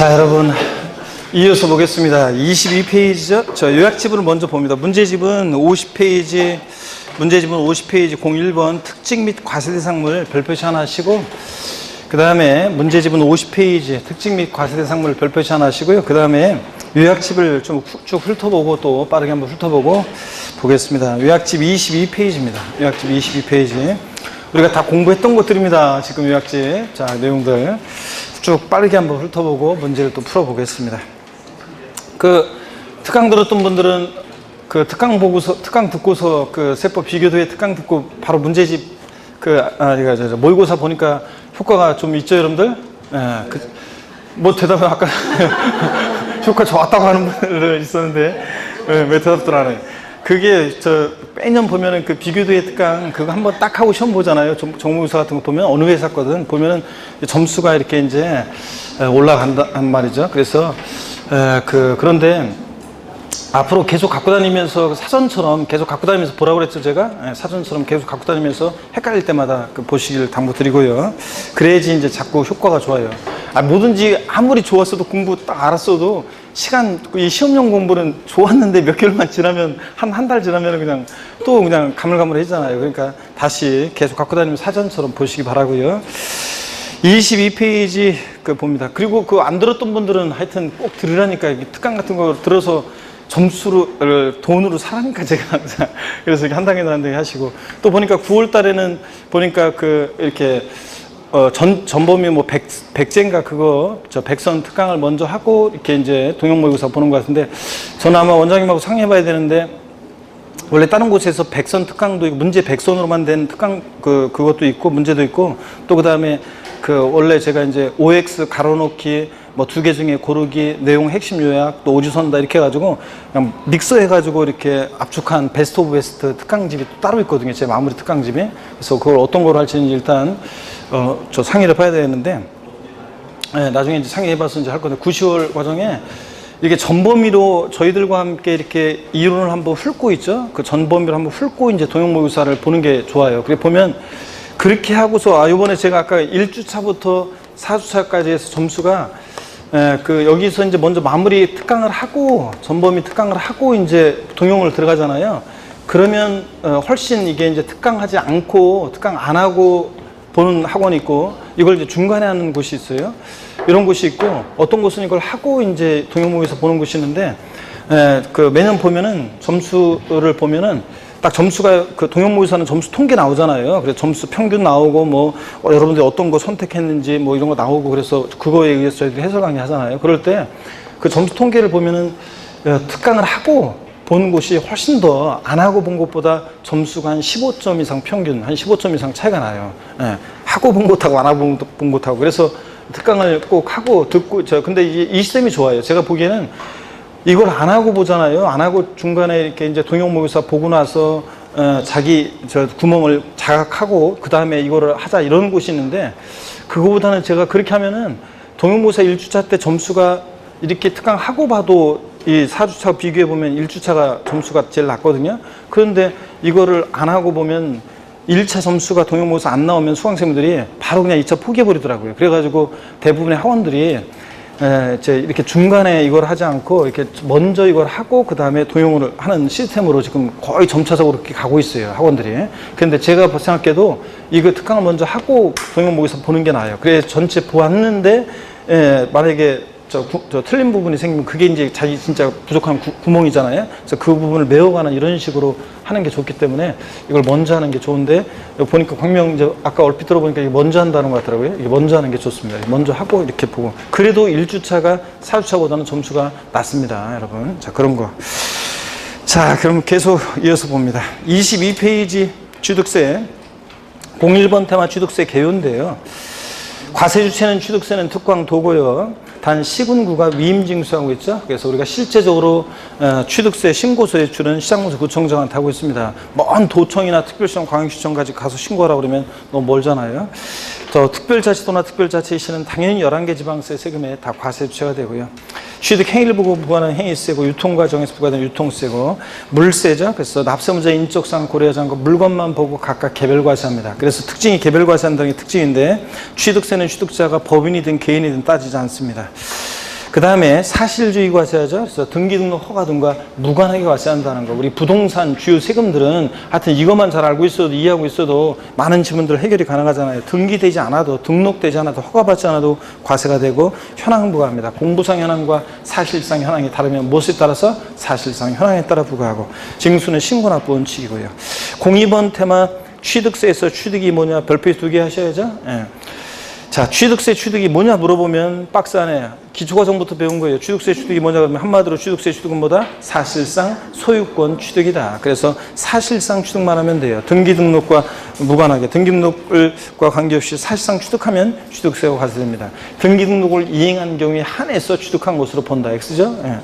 자, 여러분, 이어서 보겠습니다. 22페이지죠? 저 요약집을 먼저 봅니다. 문제집은 50페이지, 문제집은 50페이지 01번 특징 및 과세대상물 별표시 하나 하시고, 그 다음에 문제집은 50페이지 특징 및 과세대상물 별표시 하나 하시고요. 그 다음에 요약집을 좀 쭉 훑어보고 또 빠르게 한번 훑어보고 보겠습니다. 요약집 22페이지입니다. 요약집 22페이지. 우리가 다 공부했던 것들입니다. 지금 요약집. 자, 내용들 쭉 빠르게 한번 훑어보고 문제를 또 풀어보겠습니다. 그 특강 들었던 분들은 그 특강 보고서, 특강 듣고서 그 세법 비교도의 특강 듣고 바로 문제집 모의고사 보니까 효과가 좀 있죠, 여러분들? 예, 뭐 대답은 아까 효과 좋았다고 하는 분들 있었는데 왜 대답들 안 해요? 그게 매년 보면은 그 비교도의 특강 그거 한번 딱 하고 시험 보잖아요. 정모의사 같은 거 보면 어느 회사 거든 보면은 점수가 이렇게 이제 올라간단 말이죠. 그래서 그런데 앞으로 계속 갖고 다니면서 사전처럼 계속 갖고 다니면서 보라고 그랬죠, 제가? 사전처럼 계속 갖고 다니면서 헷갈릴 때마다 보시길 당부드리고요. 그래야지 이제 자꾸 효과가 좋아요. 뭐든지 아무리 좋았어도 공부 딱 알았어도 이 시험용 공부는 좋았는데 몇 개월만 지나면 한 달 지나면 그냥 또 그냥 가물가물해지잖아요. 그러니까 다시 계속 갖고 다니면 사전처럼 보시기 바라고요. 22페이지 봅니다. 그리고 안 들었던 분들은 하여튼 꼭 들으라니까 특강 같은 거 들어서 점수를 돈으로 사라니까 제가 항상 그래서 이렇게 한 단계 한 단계 하시고 또 보니까 9월 달에는 보니까 이렇게 전범위 백제인가 백선 특강을 먼저 하고 이렇게 이제 동영모의고사 보는 것 같은데 저는 아마 원장님하고 상의해봐야 되는데 원래 다른 곳에서 백선 특강도 있고 문제 백선으로만 된 특강 그것도 있고 문제도 있고 또 그다음에 원래 제가 이제 OX 가로놓기 2개 중에 고르기 내용 핵심 요약 또 오지선다 이렇게 해가지고 그냥 믹서 해가지고 이렇게 압축한 베스트 오브 베스트 특강집이 또 따로 있거든요. 제 마무리 특강집이. 그래서 그걸 어떤 걸 할지는 일단 저 상의를 봐야 되는데 나중에 이제 상의해봐서 이제 할 건데 9, 10월 과정에 이렇게 전범위로 저희들과 함께 이렇게 이론을 한번 훑고 있죠. 그 전범위로 한번 훑고 이제 동영모의고사를 보는 게 좋아요. 그래 보면 그렇게 하고서 요번에 제가 아까 1주차부터 4주차까지 해서 점수가 여기서 이제 먼저 마무리 특강을 하고 전범위 특강을 하고 이제 동영을 들어가잖아요. 그러면 훨씬 이게 이제 특강하지 않고 특강 안 하고 보는 학원이 있고 이걸 이제 중간에 하는 곳이 있어요. 이런 곳이 있고 어떤 곳은 이걸 하고 이제 동영모의고사 보는 곳이 있는데 매년 보면은 점수를 보면은 딱 점수가 동영모의고사는 점수 통계 나오잖아요. 그래서 점수 평균 나오고 여러분들이 어떤 거 선택했는지 이런 거 나오고 그래서 그거에 의해서 저희들이 해설 강의 하잖아요. 그럴 때 그 점수 통계를 보면은 특강을 하고 본 곳이 훨씬 더 안 하고 본 것보다 점수가 한 15점 이상 평균 한 15점 이상 차이가 나요. 하고 본 것하고 안 하고 본 것하고 그래서 특강을 꼭 하고 듣고 근데 이 시스템이 좋아요. 제가 보기에는 이걸 안 하고 보잖아요. 안 하고 중간에 이렇게 이제 동영모의고사 보고 나서 자기 구멍을 자각하고 그 다음에 이거를 하자 이런 곳이 있는데 그거보다는 제가 그렇게 하면은 동영모의고사 1주차 때 점수가 이렇게 특강하고 봐도 이 4주차 비교해 보면 1주차가 점수가 제일 낮거든요. 그런데 이거를 안 하고 보면 1차 점수가 동영모의고사 안 나오면 수강생분들이 바로 그냥 2차 포기해 버리더라고요. 그래가지고 대부분의 학원들이 이렇게 중간에 이걸 하지 않고 이렇게 먼저 이걸 하고 그 다음에 동영을 하는 시스템으로 지금 거의 점차적으로 그렇게 가고 있어요, 학원들이. 그런데 제가 생각해도 이거 특강을 먼저 하고 동영모의고사 보는 게 나아요. 그래서 전체 보았는데 만약에 틀린 부분이 생기면 그게 이제 자기 진짜 부족한 구멍이잖아요. 그래서 그 부분을 메워가는 이런 식으로 하는 게 좋기 때문에 이걸 먼저 하는 게 좋은데 보니까 이제 아까 얼핏 들어보니까 이게 먼저 한다는 것 같더라고요. 이게 먼저 하는 게 좋습니다. 먼저 하고 이렇게 보고 그래도 1주차가 4주차보다는 점수가 낮습니다, 여러분. 자, 그런 거. 자, 그럼 계속 이어서 봅니다. 22페이지 취득세 01번 테마 취득세 개요인데요. 과세주체는 취득세는 특광도고요. 단 시군구가 위임징수하고 있죠. 그래서 우리가 실제적으로 취득세 신고서 제출은 시장문서 구청장한테 하고 있습니다. 먼 도청이나 특별시청, 광역시청까지 가서 신고하라고 그러면 너무 멀잖아요. 특별자치도나 특별자치시는 당연히 11개 지방세 세금에 다 과세주체가 되고요. 취득 행위를 보고 부과하는 행위세고 유통 과정에서 부과되는 유통세고 물세죠. 그래서 납세문제 인적사항 고려하지 않고 물건만 보고 각각 개별과세합니다. 그래서 특징이 개별과세한다는 게 특징인데 취득세는 취득자가 법인이든 개인이든 따지지 않습니다. 그 다음에 사실주의 과세하죠. 그래서 등기등록 허가 등과 무관하게 과세한다는 거. 우리 부동산 주요 세금들은 하여튼 이것만 잘 알고 있어도 이해하고 있어도 많은 지문들 해결이 가능하잖아요. 등기되지 않아도 등록되지 않아도 허가받지 않아도 과세가 되고 현황 부과합니다. 공부상 현황과 사실상 현황이 다르면 무엇에 따라서 사실상 현황에 따라 부과하고 징수는 신고납부 원칙이고요. 02번 테마 취득세에서 취득이 뭐냐 별표 2개 하셔야죠. 예. 자, 취득세 취득이 뭐냐 물어보면 박스 안에 기초과정부터 배운 거예요. 취득세 취득이 뭐냐 그러면 한마디로 취득세 취득은 뭐다? 사실상 소유권 취득이다. 그래서 사실상 취득만 하면 돼요. 등기등록과 무관하게 등기등록과 관계없이 사실상 취득하면 취득세가 과세됩니다. 등기등록을 이행한 경우에 한해서 취득한 것으로 본다. X죠? 예.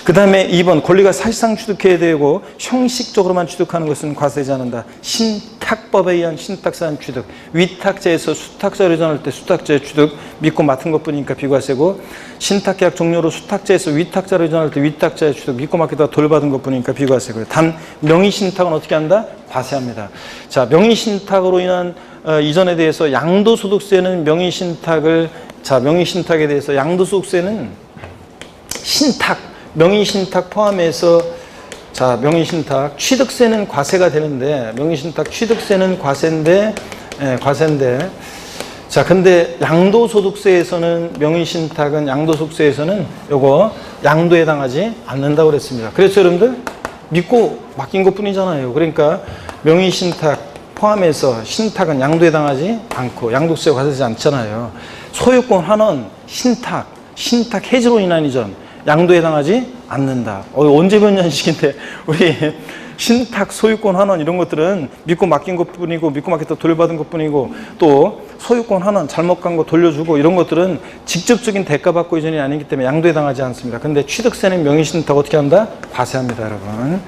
그 다음에 2번 권리가 사실상 취득해야 되고 형식적으로만 취득하는 것은 과세되지 않는다. 신탁법에 의한 신탁사한 취득. 위탁자에서 수탁자로 이전할 때 수탁자의 취득 믿고 맡은 것뿐이니까 비과세고 신탁계약 종료로 수탁자에서 위탁자로 이전할 때 위탁자의 취득 믿고 맡기다가 돌받은 것뿐이니까 비과세고요. 단 명의신탁은 어떻게 한다? 과세합니다. 자, 명의신탁으로 인한 이전에 대해서 양도소득세는 명의신탁에 대해서 양도소득세는 신탁, 명의신탁 포함해서 자, 명의신탁 취득세는 과세가 되는데 명의신탁 취득세는 과세인데 자, 근데 양도소득세에서는 명의신탁은 양도소득세에서는 요거 양도에 해당하지 않는다고 그랬습니다. 그래서 여러분들 믿고 맡긴 것 뿐이잖아요. 그러니까 명의신탁 포함해서 신탁은 양도에 해당하지 않고 양도세가 과세되지 않잖아요. 소유권 환원, 신탁 해지로 인한 이전 양도에 해당하지 않는다. 언제 변년식인데 우리 신탁, 소유권 환원 이런 것들은 믿고 맡긴 것뿐이고 믿고 맡겼다 돌려받은 것뿐이고 또 소유권 환원 잘못 간 거 돌려주고 이런 것들은 직접적인 대가 받고 이전이 아니기 때문에 양도에 해당하지 않습니다. 근데 취득세는 명의신탁 어떻게 한다? 과세합니다, 여러분.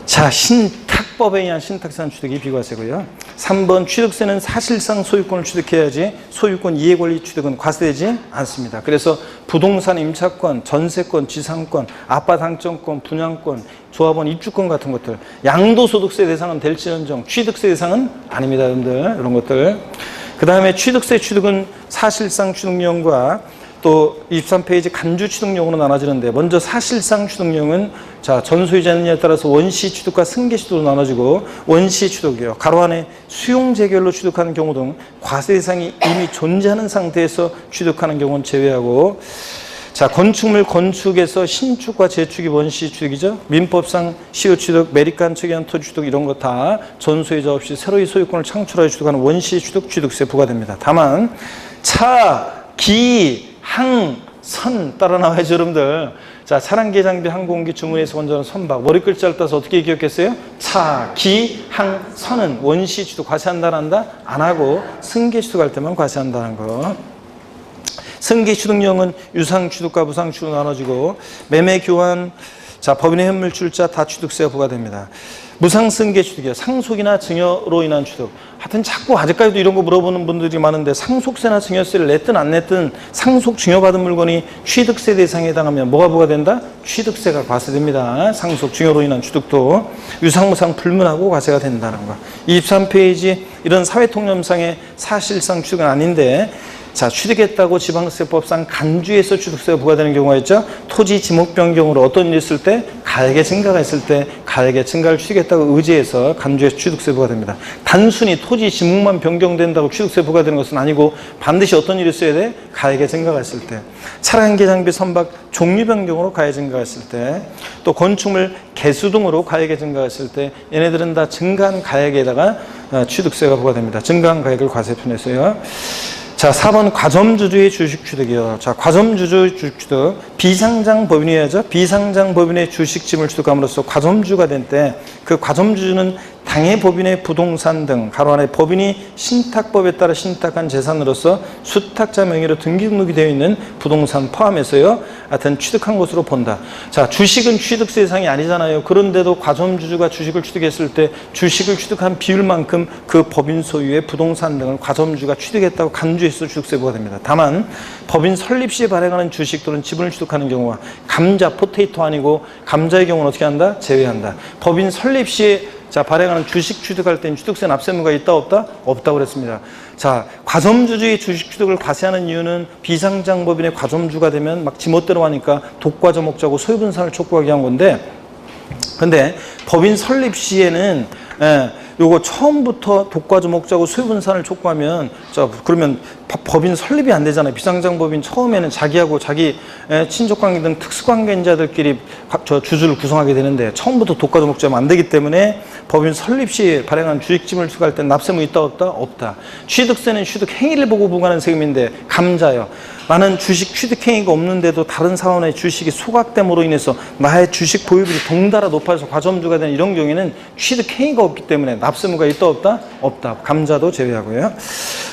자, 신탁법에 의한 신탁산 취득이 비과세고요. 3번 취득세는 사실상 소유권을 취득해야지 소유권 이해권리 취득은 과세되지 않습니다. 그래서 부동산 임차권, 전세권, 지상권, 아파트 당첨권, 분양권, 조합원 입주권 같은 것들 양도소득세 대상은 될지언정 취득세 대상은 아닙니다, 여러분들. 이런 것들. 그 다음에 취득세 취득은 사실상 취득령과 또 23페이지 간주 취득령으로 나눠지는데 먼저 사실상 취득령은 자, 전소유자느냐에 따라서 원시 취득과 승계 취득으로 나눠지고 원시 취득이요. 가로 안에 수용 재결로 취득하는 경우 등 과세 대상이 이미 존재하는 상태에서 취득하는 경우는 제외하고 자, 건축물 건축에서 신축과 재축이 원시 취득이죠. 민법상 시효 취득, 매립간 측의한 토지 취득 이런 거 다 전소유자 없이 새로이 소유권을 창출하여 취득하는 원시 취득, 취득세 부과됩니다. 다만 차, 기, 항, 선 따라 나와야죠, 여러분들. 자, 차량기, 장비, 항공기, 주문에서 건조하는 선박. 머리 글자를 따서 어떻게 기억했어요? 차, 기, 항, 선은 원시 취득 과세한다, 한다? 안 하고 승계 취득할 때만 과세한다는 거. 승계 취득령은 유상 취득과 무상 취득으로 나눠지고 매매 교환, 자, 법인의 현물 출자 다 취득세가 부과됩니다. 무상 승계 취득이요. 상속이나 증여로 인한 취득. 하여튼 자꾸 아직까지도 이런 거 물어보는 분들이 많은데 상속세나 증여세를 냈든 안 냈든 상속 증여받은 물건이 취득세 대상에 해당하면 뭐가 부과된다? 취득세가 과세됩니다. 상속 증여로 인한 취득도 유상무상 불문하고 과세가 된다는 거. 23페이지 이런 사회통념상의 사실상 취득은 아닌데 자, 취득했다고 지방세법상 간주에서 취득세가 부과되는 경우가 있죠. 토지 지목 변경으로 어떤 일이 있을 때 가액의 증가가 있을 때 가액의 증가를 취득했다고 의지해서 간주에서 취득세 부과됩니다. 단순히 토지 지목만 변경된다고 취득세 부과되는 것은 아니고 반드시 어떤 일이 있어야 돼? 가액의 증가가 있을 때. 차량기, 장비, 선박 종류 변경으로 가액 증가가 있을 때 또 건축물 개수 등으로 가액의 증가가 있을 때 얘네들은 다 증가한 가액에다가 취득세가 부과됩니다. 증가한 가액을 과세편에서요. 자, 4번 과점주주의 주식 취득이요. 자, 과점주주 주식 취득. 비상장 법인이어야죠. 비상장 법인의 주식짐을 취득함으로써 과점주가 된 때 그 과점주주는 당해 법인의 부동산 등 가로 안에 법인이 신탁법에 따라 신탁한 재산으로서 수탁자 명의로 등기 등록이 되어 있는 부동산 포함해서요. 하여튼 취득한 것으로 본다. 자, 주식은 취득세 대상이 아니잖아요. 그런데도 과점주주가 주식을 취득했을 때 주식을 취득한 비율만큼 그 법인 소유의 부동산 등을 과점주가 취득했다고 간주해서 취득세 부과됩니다. 다만 법인 설립 시에 발행하는 주식 또는 지분을 취득하는 경우와 감자, 포테이토 아니고 감자의 경우는 어떻게 한다? 제외한다. 법인 설립 시에 자, 발행하는 주식 취득할 때는 취득세 납세무가 있다 없다? 없다고 그랬습니다. 자, 과점주주의 주식 취득을 과세하는 이유는 비상장법인의 과점주가 되면 막 지멋대로 하니까 독과점 먹자고 소유분산을 촉구하게 한 건데, 근데 법인 설립 시에는 요거 처음부터 독과점 먹자고 소유분산을 촉구하면, 자, 그러면 법인 설립이 안 되잖아요. 비상장법인 처음에는 자기하고 자기 친족관계 등 특수관계자들끼리 주주를 구성하게 되는데, 처음부터 독과점 먹자면 안 되기 때문에 법인 설립 시에 발행한 주식지분을 취득할 때는 납세무 있다 없다? 없다. 취득세는 취득 행위를 보고 부과하는 세금인데, 감자요. 나는 주식 취득 행위가 없는데도 다른 사원의 주식이 소각됨으로 인해서 나의 주식 보유비율이 동달아 높아져서 과점주가 되는 이런 경우에는 취득 행위가 없기 때문에 납세무가 있다 없다? 없다. 감자도 제외하고요.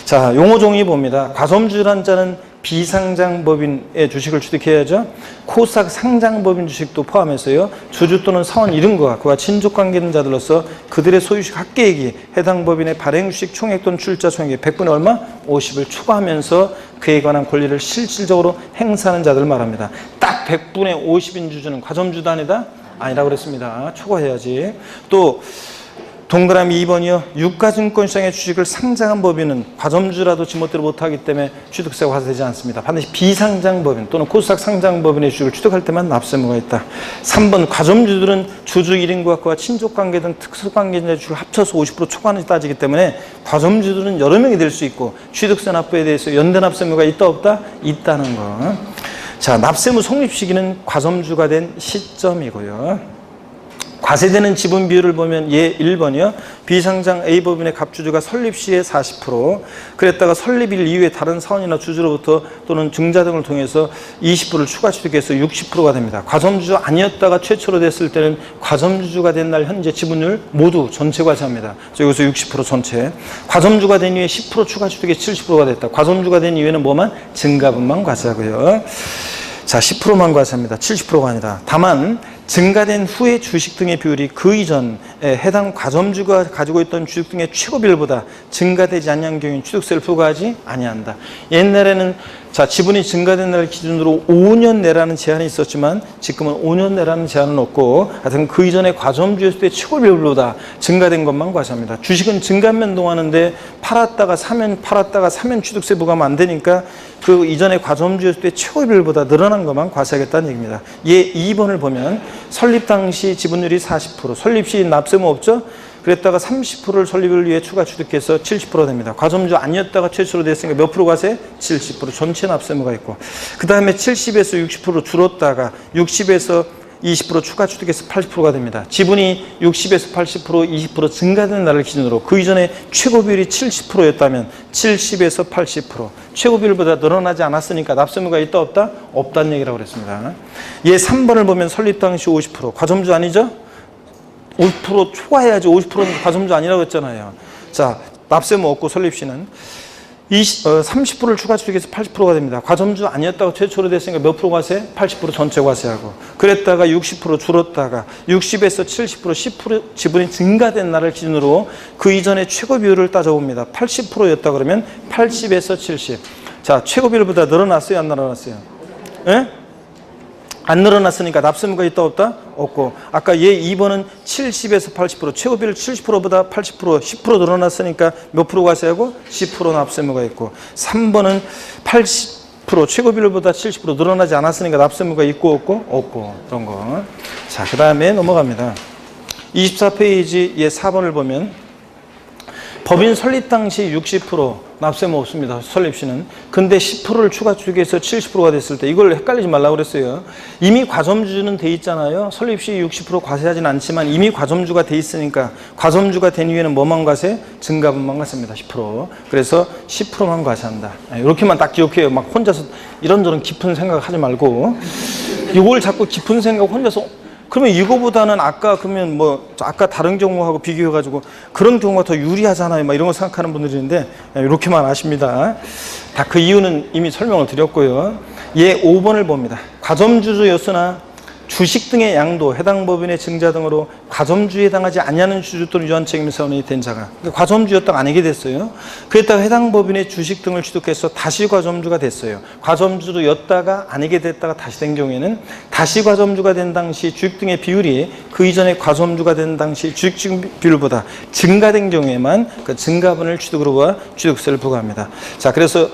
자, 용어 정의 봅니다. 과점주란 자는 비상장법인의 주식을 취득해야죠. 코스닥 상장법인 주식도 포함해서요. 주주 또는 사원 이름과 그와 친족관계 있는 자들로서 그들의 소유식 합계액이 해당 법인의 발행주식 총액 또는 출자 총액의 100분의 얼마? 50을 초과하면서 그에 관한 권리를 실질적으로 행사하는 자들을 말합니다. 딱 100분의 50인 주주는 과점주도 아니다? 아니라고 그랬습니다. 초과해야지. 또 동그라미 2번이요. 유가증권시장의 주식을 상장한 법인은 과점주라도 지멋대로 못하기 때문에 취득세가 과세되지 않습니다. 반드시 비상장법인 또는 코스닥 상장법인의 주식을 취득할 때만 납세무가 있다. 3번 과점주들은 주주 1인과 그와 친족관계 등 특수관계자의 주식을 합쳐서 50% 초과는 따지기 때문에 과점주들은 여러 명이 될 수 있고 취득세 납부에 대해서 연대 납세무가 있다 없다? 있다는 거. 자, 납세무 성립 시기는 과점주가 된 시점이고요. 과세되는 지분 비율을 보면 예 1번이요. 비상장 A법인의 갑주주가 설립 시에 40%, 그랬다가 설립일 이후에 다른 사원이나 주주로부터 또는 증자 등을 통해서 20%를 추가 취득해서 60%가 됩니다. 과점주주 아니었다가 최초로 됐을 때는 과점주주가 된 날 현재 지분율 모두 전체 과세합니다. 그래서 여기서 60% 전체. 과점주가 된 이후에 10% 추가 취득에 70%가 됐다. 과점주가 된 이후에는 뭐만? 증가분만 과세하고요. 자, 10%만 과세합니다. 70%가 아니라. 다만 증가된 후에 주식 등의 비율이 그 이전에 해당 과점주가 가지고 있던 주식 등의 최고 비율보다 증가되지 않는 경우에는 취득세를 부과하지 아니한다. 옛날에는 자, 지분이 증가된 날 기준으로 5년 내라는 제한이 있었지만 지금은 5년 내라는 제한은 없고, 하여튼 그 이전에 과점주였을 때 최고 비율보다 증가된 것만 과세합니다. 주식은 증가면 동하는데 팔았다가 사면 취득세 부과하면 안 되니까 그 이전에 과점주였을 때 최고 비율보다 늘어난 것만 과세하겠다는 얘기입니다. 예 2번을 보면 설립 당시 지분율이 40%, 설립 시 납세무 없죠? 그랬다가 30%를 설립을 위해 추가 취득해서 70% 됩니다. 과점주 아니었다가 최초로 됐으니까 몇 프로 과세? 70%. 전체 납세무가 있고. 그 다음에 70에서 60% 줄었다가 60에서 20% 추가 취득해서 80%가 됩니다. 지분이 60에서 80%, 20% 증가되는 날을 기준으로 그 이전에 최고 비율이 70%였다면 70에서 80%. 최고 비율보다 늘어나지 않았으니까 납세무가 있다 없다? 없다는 얘기라고 그랬습니다. 얘 3번을 보면 설립 당시 50%. 과점주 아니죠? 50% 초과해야지. 50%는 과점주 아니라고 했잖아요. 자, 납세무 없고 설립시는 30%를 추가 취득해서 80%가 됩니다. 과점주 아니었다고 최초로 됐으니까 몇 프로 과세? 80% 전체 과세하고. 그랬다가 60% 줄었다가 60에서 70%, 10% 지분이 증가된 날을 기준으로 그 이전에 최고 비율을 따져봅니다. 80%였다 그러면 80에서 70. 자, 최고 비율보다 늘어났어요? 안 늘어났어요? 예? 안 늘어났으니까 납세무가 있다 없다? 없고. 아까 얘 2번은 70에서 80%, 최고 비율 70%보다 80%, 10% 늘어났으니까 몇 프로 과세하고? 10% 납세무가 있고. 3번은 80%, 최고 비율보다 70% 늘어나지 않았으니까 납세무가 있고 없고? 없고. 그런 거. 자, 그 다음에 넘어갑니다. 24페이지 얘 4번을 보면 법인 설립 당시 60% 납세무 없습니다. 설립 시는. 근데 10%를 추가 취득해서 70%가 됐을 때 이걸 헷갈리지 말라고 그랬어요. 이미 과점주는 돼 있잖아요. 설립 시 60% 과세하진 않지만 이미 과점주가 돼 있으니까 과점주가 된 이후에는 뭐만 과세? 증가분만 과세입니다. 10%. 그래서 10%만 과세한다. 이렇게만 딱 기억해요. 막 혼자서 이런저런 깊은 생각 하지 말고 이걸 자꾸 깊은 생각 혼자서. 그러면 이거보다는 아까 그러면 뭐 아까 다른 경우하고 비교해가지고 그런 경우가 더 유리하잖아요. 막 이런 거 생각하는 분들이 있는데 이렇게만 아십니다. 다 그 이유는 이미 설명을 드렸고요. 예 5번을 봅니다. 과점주주였으나 주식 등의 양도 해당 법인의 증자 등으로 과점주의에 당하지 아니하는 주주 또는 유한 책임을 사원이 된 자가, 그러니까 과점주였다가 아니게 됐어요. 그랬다가 해당 법인의 주식 등을 취득해서 다시 과점주가 됐어요. 과점주였다가 아니게 됐다가 다시 된 경우에는 다시 과점주가 된 당시 주식 등의 비율이 그 이전에 과점주가 된 당시 주식 비율보다 증가된 경우에만 그 증가분을 취득으로와 취득세를 부과합니다. 자, 그래서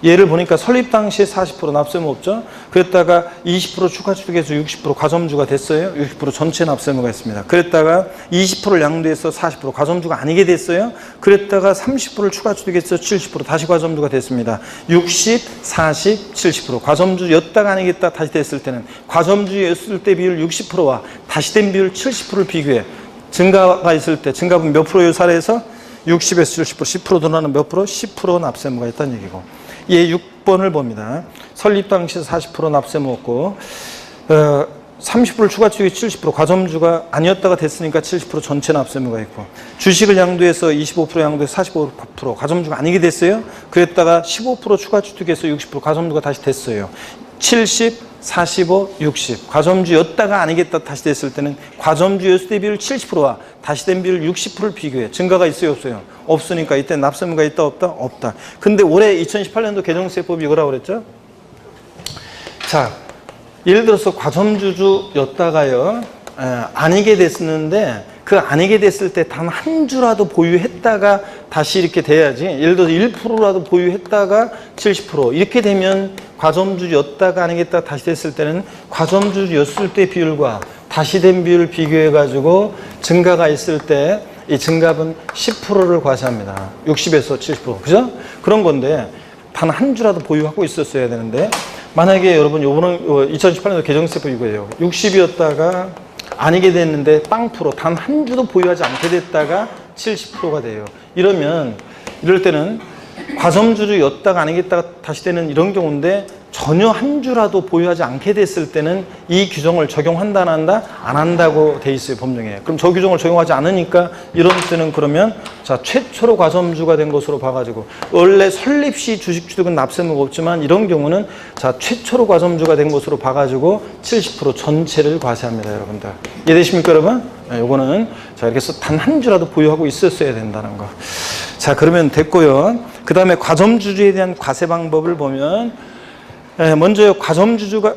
예를 보니까 설립 당시에 40% 납세의무 없죠. 그랬다가 20% 추가 취득해서 60% 과점주가 됐어요. 60% 전체 납세의무가 있습니다. 그랬다가 20%를 양도해서 40% 과점주가 아니게 됐어요. 그랬다가 30%를 추가 취득해서 70% 다시 과점주가 됐습니다. 60, 40, 70% 과점주였다가 아니겠다 다시 됐을 때는 과점주였을 때 비율 60%와 다시 된 비율 70%를 비교해 증가가 있을 때 증가분 몇 프로요 사례에서 60에서 70%, 10% 늘어나는 몇 프로? 10% 납세의무가 있다는 얘기고. 예, 6번을 봅니다. 설립 당시 40% 납세의무 없고 30%를 추가 취득이 70% 과점주가 아니었다가 됐으니까 70% 전체 납세의무가 있고, 주식을 양도해서 25% 양도해서 45% 과점주가 아니게 됐어요. 그랬다가 15% 추가 취득해서 60% 과점주가 다시 됐어요. 70, 45, 60 과점주였다가 아니겠다 다시 됐을 때는 과점주였을 때 비율 70%와 다시 된 비율 60%를 비교해. 증가가 있어요 없어요? 없으니까 이때 납세의무가 있다 없다? 없다. 근데 올해 2018년도 개정세법이 이거라고 그랬죠? 자, 예를 들어서 과점주였다가요 아니게 됐었는데 그 아니게 됐을 때 단 한 주라도 보유했다가 다시 이렇게 돼야지. 예를 들어서 1%라도 보유했다가 70% 이렇게 되면 과점주였다가 아니겠다 다시 됐을 때는 과점주였을 때 비율과 다시 된 비율을 비교해 가지고 증가가 있을 때 이 증가분 10%를 과세합니다. 60에서 70%. 그죠? 그런 건데 단 한 주라도 보유하고 있었어야 되는데, 만약에 여러분 요번은 2018년도 개정세법 이거예요. 60이었다가 아니게 됐는데 빵프로 단 한 주도 보유하지 않게 됐다가 70%가 돼요. 이럴 때는 과점주였다가 아니겠다가 다시 되는 이런 경우인데 전혀 한 주라도 보유하지 않게 됐을 때는 이 규정을 적용한다 안 한다? 안 한다고 돼 있어요 법령에. 그럼 저 규정을 적용하지 않으니까 이런 때는 그러면 자 최초로 과점주가 된 것으로 봐가지고, 원래 설립 시 주식 취득은 납세의무가 없지만 이런 경우는 자 최초로 과점주가 된 것으로 봐가지고 70% 전체를 과세합니다 여러분들. 이해되십니까 여러분? 네, 요거는 자 이렇게 해서 단 한 주라도 보유하고 있었어야 된다는 거. 자 그러면 됐고요. 그 다음에 과점주주에 대한 과세 방법을 보면, 먼저 과점주주가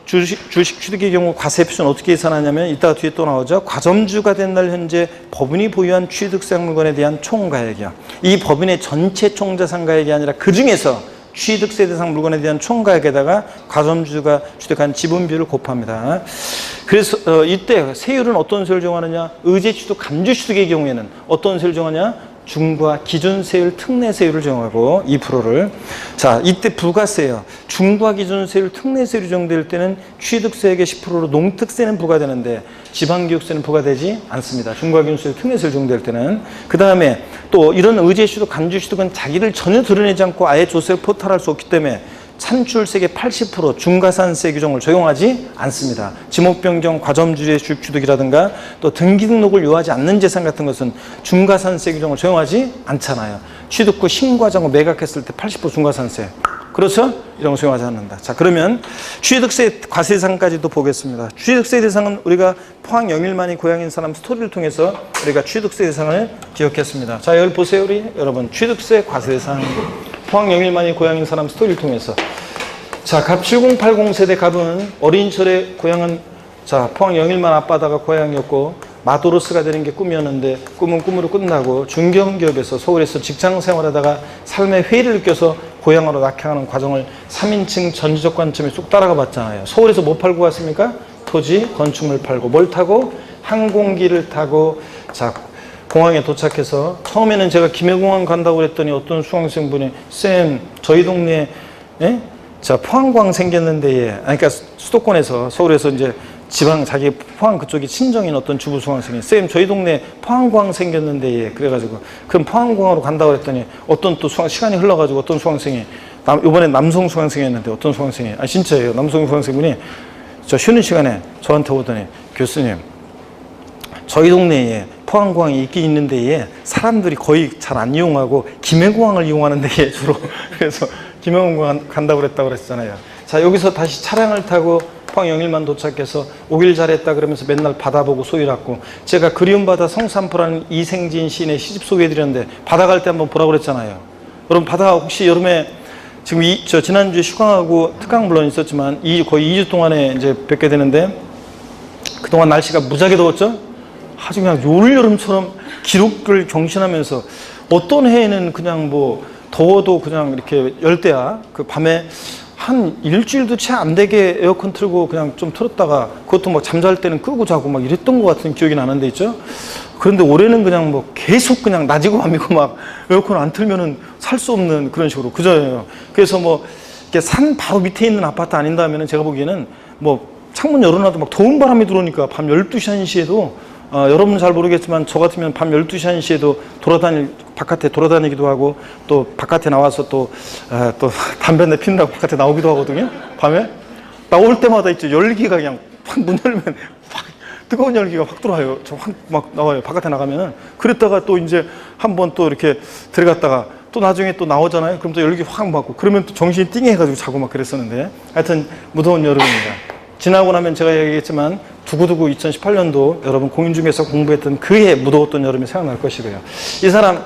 주식 취득의 경우 과세 표시는 어떻게 계산하냐면 이따가 뒤에 또 나오죠. 과점주가 된 날 현재 법인이 보유한 취득세 물건에 대한 총가액이요. 이 법인의 전체 총자산가액이 아니라 그 중에서 취득세 대상 물건에 대한 총가액에다가 과점주가 취득한 지분 비율을 곱합니다. 그래서 이때 세율은 어떤 세율을 정하느냐? 의제 취득, 감주 취득의 경우에는 어떤 세율을 정하냐? 중과 기준세율, 특례세율을 정하고 2%를. 자, 이때 부가세요. 중과 기준세율, 특례세율이 정될 때는 취득세액의 10%로 농특세는 부과되는데 지방교육세는 부과되지 않습니다. 중과 기준세율, 특례세율 정될 때는. 그 다음에 또 이런 의제취득, 감주취득은 자기를 전혀 드러내지 않고 아예 조세를 포탈할 수 없기 때문에 산출세액의 80% 중과산세 규정을 적용하지 않습니다. 지목변경, 과점주의 주식 취득이라든가 또 등기 등록을 요하지 않는 재산 같은 것은 중과산세 규정을 적용하지 않잖아요. 취득 후 신고하자고 매각했을 때 80% 중과산세. 그렇죠? 이런 거 적용하지 않는다. 자, 그러면 취득세 과세 대상까지도 보겠습니다. 취득세 대상은 우리가 포항 영일만이 고향인 사람 스토리를 통해서 우리가 취득세 대상을 기억했습니다. 자, 여기 보세요. 우리 여러분 취득세 과세 대상 포항 영일만이 고향인 사람 스토리를 통해서. 자, 갑 7080 세대 갑은 어린 철에 고향은 자 포항 영일만 앞바다가 고향이었고 마도로스가 되는 게 꿈이었는데 꿈은 꿈으로 끝나고 중견기업에서 서울에서 직장 생활하다가 삶의 회의를 느껴서 고향으로 낙향하는 과정을 3인칭 전지적 관점에 쑥 따라가 봤잖아요. 서울에서 뭐 팔고 갔습니까? 토지, 건축물 팔고. 뭘 타고? 항공기를 타고. 자, 공항에 도착해서 처음에는 제가 김해공항 간다고 그랬더니 어떤 수강생분이 쌤 저희 동네에 자 포항공항 생겼는데 예. 그러니까 수도권에서 서울에서 이제 지방 자기 포항 그쪽이 친정인 어떤 주부 수강생이 쌤 저희 동네 포항공항 생겼는데 예. 그래가지고 그럼 포항공항으로 간다고 그랬더니 어떤 또 시간이 흘러가지고 어떤 수강생이 이번에 남성 수강생이었는데 어떤 수강생이 진짜예요. 남성 수강생분이 저 쉬는 시간에 저한테 오더니 교수님 저희 동네에 포항공항이 있긴 있는데 사람들이 거의 잘 안 이용하고 김해공항을 이용하는데 주로 그래서 김해공항 간다고 그랬다고 그랬잖아요. 자 여기서 다시 차량을 타고 국왕 영일만 도착해서 오길 잘했다 그러면서 맨날 바다 보고 소일했고, 제가 그리운 바다 성산포라는 이생진 시인의 시집 소개해드렸는데 바다 갈 때 한번 보라고 그랬잖아요. 여러분 바다 혹시 여름에 지금 지난주에 휴강하고 특강 물론 있었지만 거의 2주 동안에 이제 뵙게 되는데, 그동안 날씨가 무지하게 더웠죠? 아주 그냥 올여름처럼 기록을 경신하면서, 어떤 해에는 그냥 뭐 더워도 그냥 이렇게 열대야. 그 밤에 한 일주일도 채 안 되게 에어컨 틀고 그냥 좀 틀었다가 그것도 막 잠잘 때는 끄고 자고 막 이랬던 것 같은 기억이 나는데 있죠. 그런데 올해는 그냥 뭐 계속 그냥 낮이고 밤이고 막 에어컨 안 틀면은 살 수 없는 그런 식으로 그저예요. 그래서 뭐 이렇게 산 바로 밑에 있는 아파트 아닌다면은 제가 보기에는 뭐 창문 열어놔도 막 더운 바람이 들어오니까 밤 12시 1시에도 여러분은 잘 모르겠지만 저 같으면 밤 12시 1시에도 바깥에 돌아다니기도 하고, 또 바깥에 나와서 또 담배 내 피우라고 바깥에 나오기도 하거든요. 밤에 나올 때마다 있죠, 열기가 그냥 확 문 열면 확 뜨거운 열기가 확 들어와요. 저 확 막 나와요, 바깥에 나가면은. 그랬다가 또 이제 한번 또 이렇게 들어갔다가 또 나중에 또 나오잖아요. 그럼 또 열기 확 맞고, 그러면 또 정신이 띵해가지고 자고 막 그랬었는데, 하여튼 무더운 여름입니다. 지나고 나면 제가 얘기했지만 두고두고 2018년도 여러분 공인중개사 공부했던 그해 무더웠던 여름이 생각날 것이고요. 이 사람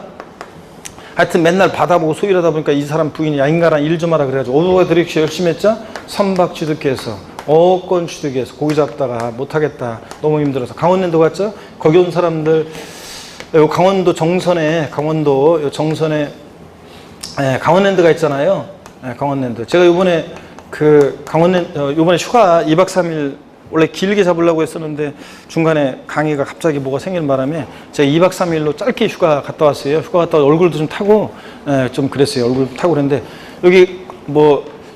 하여튼 맨날 바다 보고 소일하다 보니까 이 사람 부인이 야 인간아 일 좀 하라 그래가지고 어부가 들이시 열심히 했죠. 선박 취득해서 어권 취득해서 고기 잡다가 못하겠다, 너무 힘들어서 강원랜드 갔죠. 거기 온 사람들, 강원도 정선에 강원랜드가 있잖아요. 강원랜드. 제가 이번에 이번에 휴가 2박 3일 원래 길게 잡으려고 했었는데 중간에 강의가 갑자기 뭐가 생기는 바람에 제가 2박 3일로 짧게 휴가 갔다 왔어요. 휴가 갔다 와서 얼굴도 좀 타고 좀 그랬어요. 얼굴 타고 그랬는데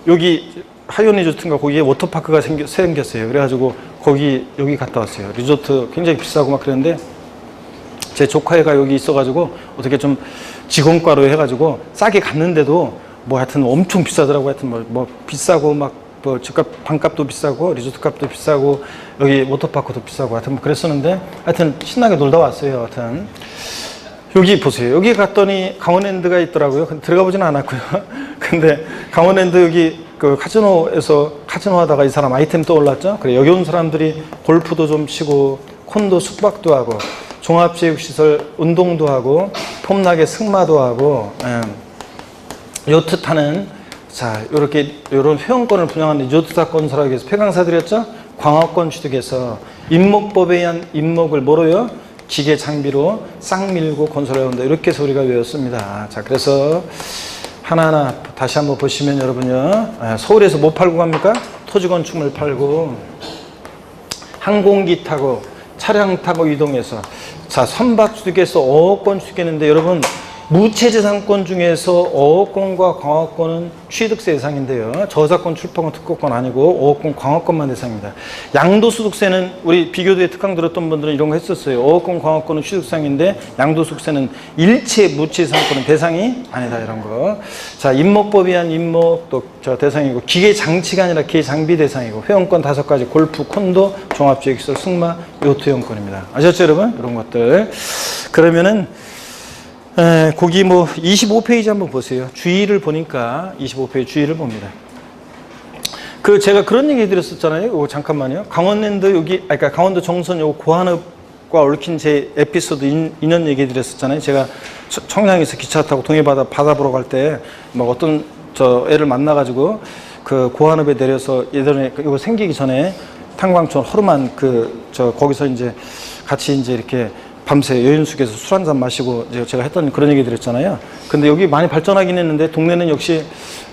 여기 하이온 리조트인가 거기에 워터파크가 생겼어요. 그래가지고 여기 갔다 왔어요. 리조트 굉장히 비싸고 막 그랬는데 제 조카애가 여기 있어가지고 어떻게 좀 직원과로 해가지고 싸게 갔는데도 뭐 하여튼 엄청 비싸더라고. 하여튼 뭐 비싸고 막 뭐 집값 방값도 비싸고 리조트 값도 비싸고 여기 워터파크도 비싸고 하여튼 뭐 그랬었는데, 하여튼 신나게 놀다 왔어요. 하여튼 여기 보세요. 여기 갔더니 강원랜드가 있더라고요. 근데 들어가 보지는 않았고요. 근데 강원랜드 여기 그 카지노에서 카지노 하다가 이 사람 아이템 떠올랐죠. 그래 여기 온 사람들이 골프도 좀 치고 콘도 숙박도 하고 종합체육시설 운동도 하고 폼나게 승마도 하고 요트 타는, 자, 요런 회원권을 분양하는 리조트사 건설하기 위해서 폐강사들이었죠? 광화권 취득해서 임목법에 의한 임목을 뭐로요? 기계 장비로 싹 밀고 건설해 온다. 이렇게 해서 우리가 외웠습니다. 자, 그래서 하나하나 다시 한번 보시면 여러분요. 서울에서 뭐 팔고 갑니까? 토지건축물 팔고, 항공기 타고, 차량 타고 이동해서, 자, 선박 취득해서 어업권 취득했는데 여러분, 무채재산권 중에서 어업권과 광업권은 취득세 대상인데요. 저작권, 출판권, 특허권 아니고 어업권, 광업권만 대상입니다. 양도소득세는 우리 비교도에 특강 들었던 분들은 이런 거 했었어요. 어업권, 광업권은 취득상인데 양도소득세는 일체 무채재산권은 대상이 아니다, 이런 거. 자, 임목법에 의한 임목도 대상이고, 기계 장치가 아니라 기계 장비 대상이고, 회원권 5가지, 골프, 콘도, 종합지역시설, 승마, 요트 회원권입니다. 아셨죠, 여러분? 이런 것들. 그러면은 거기 뭐 25페이지 한번 보세요. 주의를 보니까 25페이지 주의를 봅니다. 제가 그런 얘기 드렸었잖아요. 이거 잠깐만요. 강원랜드 그러니까 강원도 정선 요 고한읍과 얽힌 제 에피소드 인연 얘기 드렸었잖아요. 제가 청량에서 기차 타고 동해바다 바다 보러 갈 때 뭐 어떤 애를 만나가지고 그 고한읍에 내려서 예전에 이거 생기기 전에 탄광촌 허름한 거기서 이제 같이 이제 이렇게 밤새 여인숙에서 술 한잔 마시고 제가 했던 그런 얘기 드렸잖아요. 근데 여기 많이 발전하긴 했는데 동네는 역시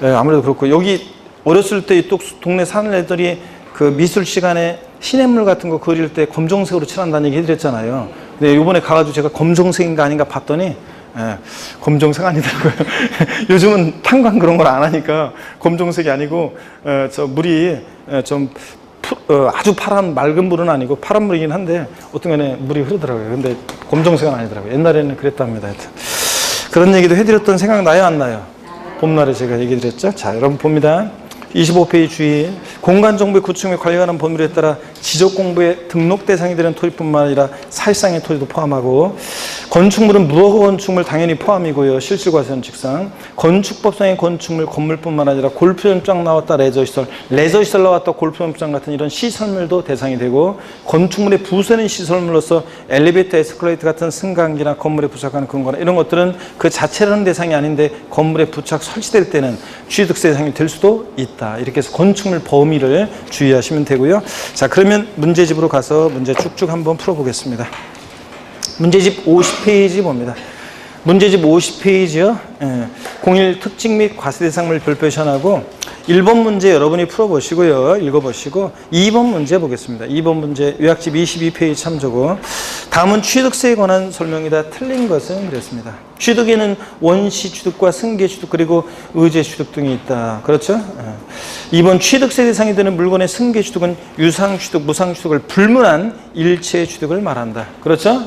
아무래도 그렇고, 여기 어렸을 때 이쪽 동네 사는 애들이 그 미술 시간에 시냇물 같은 거 그릴 때 검정색으로 칠한다는 얘기 해드렸잖아요. 근데 이번에 가가지고 제가 검정색인가 아닌가 봤더니 검정색 아니더라고요. 요즘은 탄광 그런 걸 안 하니까 검정색이 아니고 저 물이 좀 아주 파란 맑은 물은 아니고 파란 물이긴 한데 어떤 간에 물이 흐르더라고요. 근데 검정색은 아니더라고요. 옛날에는 그랬답니다. 하여튼 그런 얘기도 해드렸던 생각 나요, 안 나요? 봄날에 제가 얘기 드렸죠. 자, 여러분 봅니다. 25페이지 주의. 공간정보의 구축 및 관리에 관한 법률에 따라 지적공부의 등록 대상이 되는 토지뿐만 아니라 사실상의 토지도 포함하고, 건축물은 무허가 건축물 당연히 포함이고요. 실질과세는 직상. 건축법상의 건축물, 건물뿐만 아니라 골프연장 나왔다 레저시설, 레저시설 나왔다 골프연장 같은 이런 시설물도 대상이 되고, 건축물의 부수는 시설물로서 엘리베이터, 에스컬레이터 같은 승강기나 건물에 부착하는 그런 거나 이런 것들은 그 자체라는 대상이 아닌데 건물에 부착 설치될 때는 취득세 대상이 될 수도 있다. 이렇게 해서 건축물 범위를 주의하시면 되고요. 자, 그러면 문제집으로 가서 문제 쭉쭉 한번 풀어보겠습니다. 문제집 50페이지 봅니다. 문제집 50페이지요. 01 특징 및 과세 대상물 별표시하고 1번 문제 여러분이 풀어보시고요. 읽어보시고 2번 문제 보겠습니다. 2번 문제 요약집 22페이지 참조고, 다음은 취득세에 관한 설명이다. 틀린 것은 그랬습니다. 취득에는 원시 취득과 승계 취득 그리고 의제 취득 등이 있다. 그렇죠? 2번 취득세 대상이 되는 물건의 승계 취득은 유상 취득, 무상 취득을 불문한 일체 취득을 말한다. 그렇죠?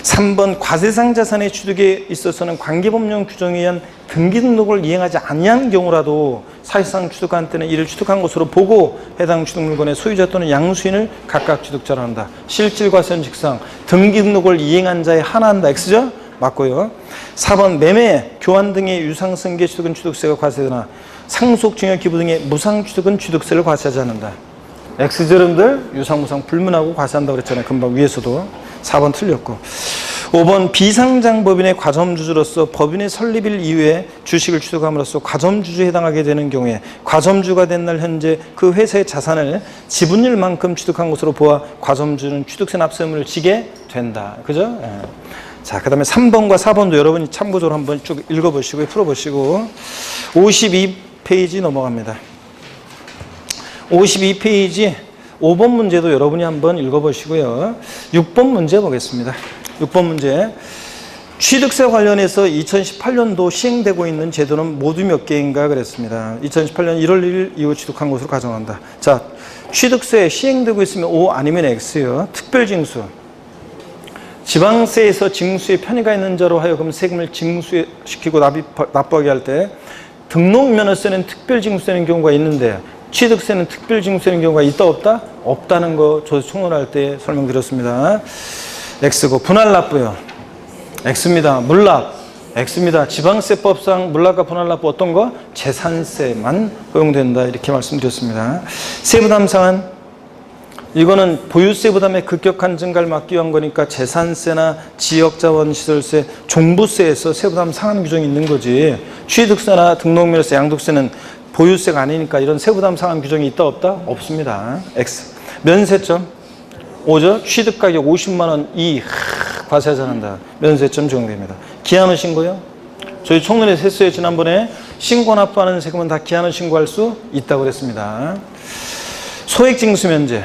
3번 과세상 자산의 취득에 있어서는 관계법령 규정에 의한 등기 등록을 이행하지 아니한 경우라도 사실상 취득한 때는 이를 취득한 것으로 보고 해당 취득 물건의 소유자 또는 양수인을 각각 취득자로 한다. 실질과세는 직상 등기 등록을 이행한 자에 한한다. X죠? 맞고요. 4번 매매, 교환 등의 유상승계 취득은 취득세가 과세되나 상속, 증여, 기부 등의 무상 취득은 취득세를 과세하지 않는다. X죠, 여러분들? 유상, 무상 불문하고 과세한다고 그랬잖아요. 금방 위에서도. 4번 틀렸고. 5번 비상장법인의 과점주주로서 법인의 설립일 이후에 주식을 취득함으로써 과점주주에 해당하게 되는 경우에 과점주가 된 날 현재 그 회사의 자산을 지분율만큼 취득한 것으로 보아 과점주는 취득세 납세 의무를 지게 된다. 그죠? 자, 그 다음에 3번과 4번도 여러분이 참고적으로 한번 쭉 읽어보시고 풀어보시고 52페이지 넘어갑니다. 52페이지 5번 문제도 여러분이 한번 읽어보시고요. 6번 문제 보겠습니다. 6번 문제. 취득세 관련해서 2018년도 시행되고 있는 제도는 모두 몇 개인가 그랬습니다. 2018년 1월 1일 이후 취득한 것으로 가정한다. 자, 취득세 시행되고 있으면 O 아니면 X요. 특별징수. 지방세에서 징수에 편의가 있는 자로 하여금 세금을 징수시키고 납부하게 할 때 등록면허세는 특별징수되는 경우가 있는데 취득세는 특별징수되는 경우가 있다 없다? 없다는 거 조세 총론할 때 설명드렸습니다. X고 분할납부요. X입니다. 물납 X입니다. 지방세법상 물납과 분할납부 어떤 거? 재산세만 허용된다. 이렇게 말씀드렸습니다. 세부담상은 이거는 보유세 부담의 급격한 증가를 막기 위한 거니까 재산세나 지역자원시설세, 종부세에서 세부담 상한 규정이 있는 거지. 취득세나 등록면허세, 양도세는 보유세가 아니니까 이런 세부담 상한 규정이 있다 없다? 없습니다. X. 면세점 5죠. 취득가격 50만 원 이 과세하지 않는다. 면세점 적용됩니다. 기한후 신고요. 저희 총론에서 했어요. 지난번에 신고 납부하는 세금은 다 기한후 신고할 수 있다고 그랬습니다. 소액징수 면제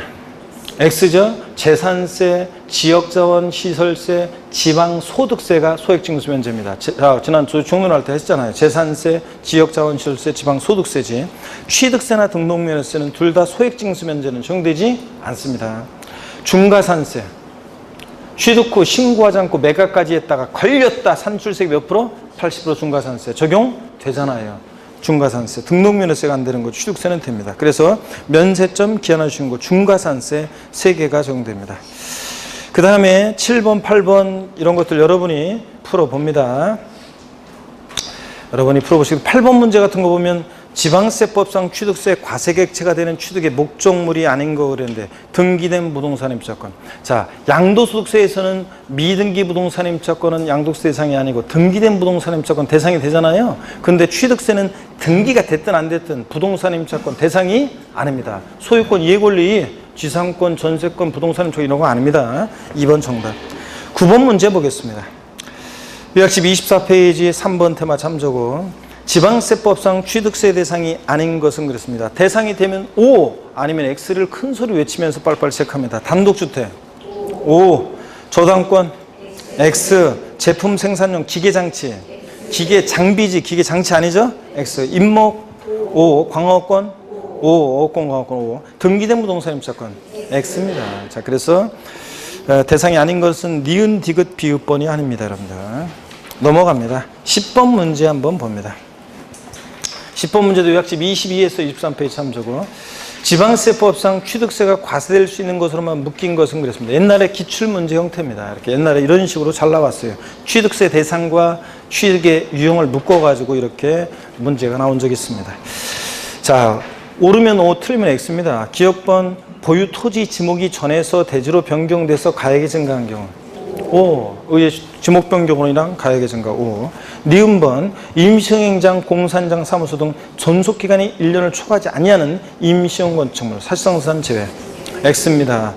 X죠. 재산세, 지역자원, 시설세, 지방소득세가 소액징수 면제입니다. 자, 지난 총론할 때 했잖아요. 재산세, 지역자원, 시설세, 지방소득세지. 취득세나 등록면허세는 둘 다 소액징수 면제는 적용되지 않습니다. 중과산세. 취득 후 신고하지 않고 매각까지 했다가 걸렸다. 산출세액 몇 프로? 80% 중과산세 적용되잖아요. 중과산세, 등록면허세가 안 되는 거 취득세는 됩니다. 그래서 면세점, 기한후 신고, 중과산세 3개가 적용됩니다. 그 다음에 7번, 8번 이런 것들 여러분이 풀어봅니다. 여러분이 풀어보시고 8번 문제 같은 거 보면 지방세법상 취득세 과세객체가 되는 취득의 목적물이 아닌 거 그랬는데 등기된 부동산 임차권. 자, 양도소득세에서는 미등기 부동산 임차권은 양도세 대상이 아니고 등기된 부동산 임차권 대상이 되잖아요. 그런데 취득세는 등기가 됐든 안 됐든 부동산 임차권 대상이 아닙니다. 소유권, 이해권리, 지상권, 전세권, 부동산 임차권 이런 거 아닙니다. 2번 정답. 9번 문제 보겠습니다. 요약집 24페이지 3번 테마 참조고 지방세법상 취득세 대상이 아닌 것은 그렇습니다. 대상이 되면 O 아니면 X를 큰 소리 외치면서 빨리빨리 체크합니다. 단독주택 O, 저당권 X, 제품 생산용 기계장치 기계 장비지 기계 장치 아니죠? X, 임목 O, 광어권 O, 어권 광어권 O, 등기된 부동산 임차권 X입니다. 자, 그래서 대상이 아닌 것은 니은, 디귿, 비읍번이 아닙니다. 여러분들 넘어갑니다. 10번 문제 한번 봅니다. 10번 문제도 요약집 22에서 23페이지 참조고, 지방세법상 취득세가 과세될 수 있는 것으로만 묶인 것은 그랬습니다. 옛날에 기출문제 형태입니다. 이렇게 옛날에 이런 식으로 잘 나왔어요. 취득세 대상과 취득의 유형을 묶어가지고 이렇게 문제가 나온 적이 있습니다. 자, 오르면 O, 틀리면 X입니다. 기억번, 보유 토지 지목이 전에서 대지로 변경돼서 가액이 증가한 경우. O, 의의 지목 변경이랑 가액의 증가. O. 니은번, 임시행장, 공사장, 사무소 등 존속기간이 1년을 초과하지 아니하는 임시형 건축물, 사실상산 제외. X입니다.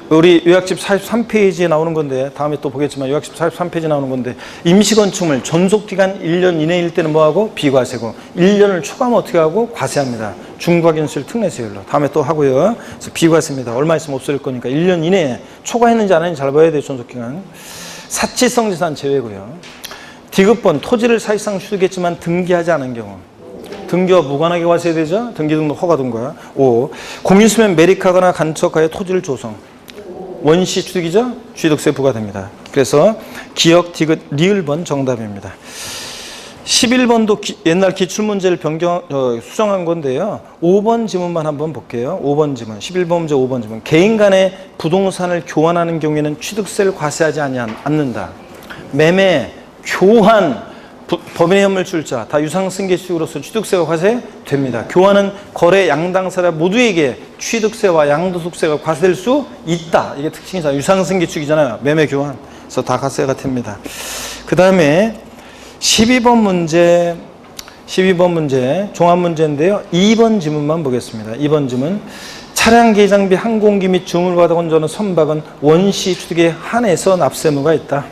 우리 요약집 43페이지에 나오는 건데, 다음에 또 보겠지만 요약집 43페이지에 나오는 건데, 임시건축물 존속기간 1년 이내일 때는 뭐하고? 비과세고, 1년을 초과하면 어떻게 하고? 과세합니다. 중과견실 특례세율로. 다음에 또 하고요. 그래서 비과세입니다. 얼마 있으면 없어질 거니까 1년 이내에 초과했는지 안 했는지 잘 봐야 돼요. 존속기간. 사치성 재산 제외고요. 디귿번, 토지를 사실상 취득했지만 등기하지 않은 경우. 등기와 무관하게 과세되죠. 등기 등록 허가 등과. 5. 공인수면 매립하거나 간척하여 토지를 조성. 원시 취득이죠. 취득세 부과됩니다. 그래서 기역, 디귿, 리을번 정답입니다. 11번도 옛날 기출문제를 수정한 건데요. 5번 지문만 한번 볼게요. 5번 지문. 11번 문제 5번 지문. 개인 간의 부동산을 교환하는 경우에는 취득세를 과세하지 않는다. 매매, 교환, 법인의 현물 출자 다 유상승계식으로서 취득세가 과세됩니다. 교환은 거래 양당사자 모두에게 취득세와 양도소득세가 과세될 수 있다. 이게 특징이잖아요. 유상승계축이잖아요. 매매 교환. 그래서 다 과세가 됩니다. 그 다음에 12번 문제 종합문제인데요. 2번 지문만 보겠습니다. 2번 지문. 차량 개장비 항공기 및 주물받아 건조하는 선박은 원시 취득에 한해서 납세무가 있다.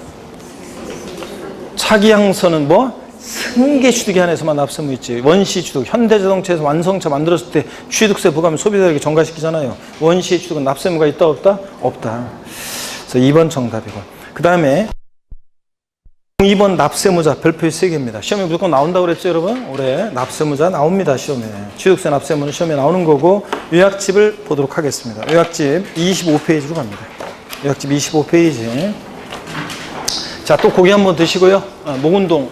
차기항선은 뭐? 승계 취득에 한해서만 납세무 있지. 원시 취득, 현대자동차에서 완성차 만들었을 때 취득세 부과하면 소비자에게 전가시키잖아요. 원시 취득은 납세무가 있다 없다? 없다. 그래서 2번 정답이고. 그 다음에 2번 납세무자 별표 3개입니다. 시험에 무조건 나온다고 그랬죠, 여러분? 올해 납세무자 나옵니다, 시험에. 취득세 납세무는 시험에 나오는 거고, 요약집을 보도록 하겠습니다. 요약집 25페이지로 갑니다. 요약집 25페이지. 자, 또 고기 한번 드시고요. 목 운동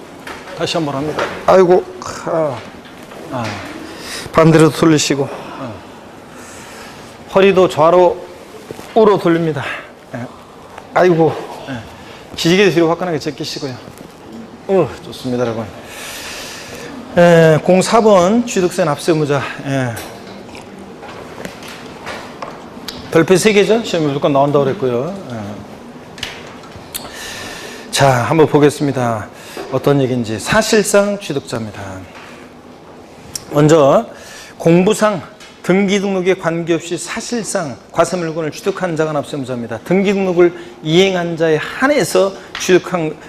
다시 한번 합니다. 아이고, 반대로 돌리시고, 허리도 좌로 우로 돌립니다. 아이고, 기지개 뒤로 화끈하게 제끼시고요. 좋습니다, 여러분. 04번 취득세 납세무자. 별표 3개죠? 시험에 무조건 나온다고 그랬고요. 자, 한번 보겠습니다. 어떤 얘기인지. 사실상 취득자입니다. 먼저 공부상 등기 등록에 관계없이 사실상 과세물건을 취득한 자가 납세무자입니다. 등기 등록을 이행한 자에 한해서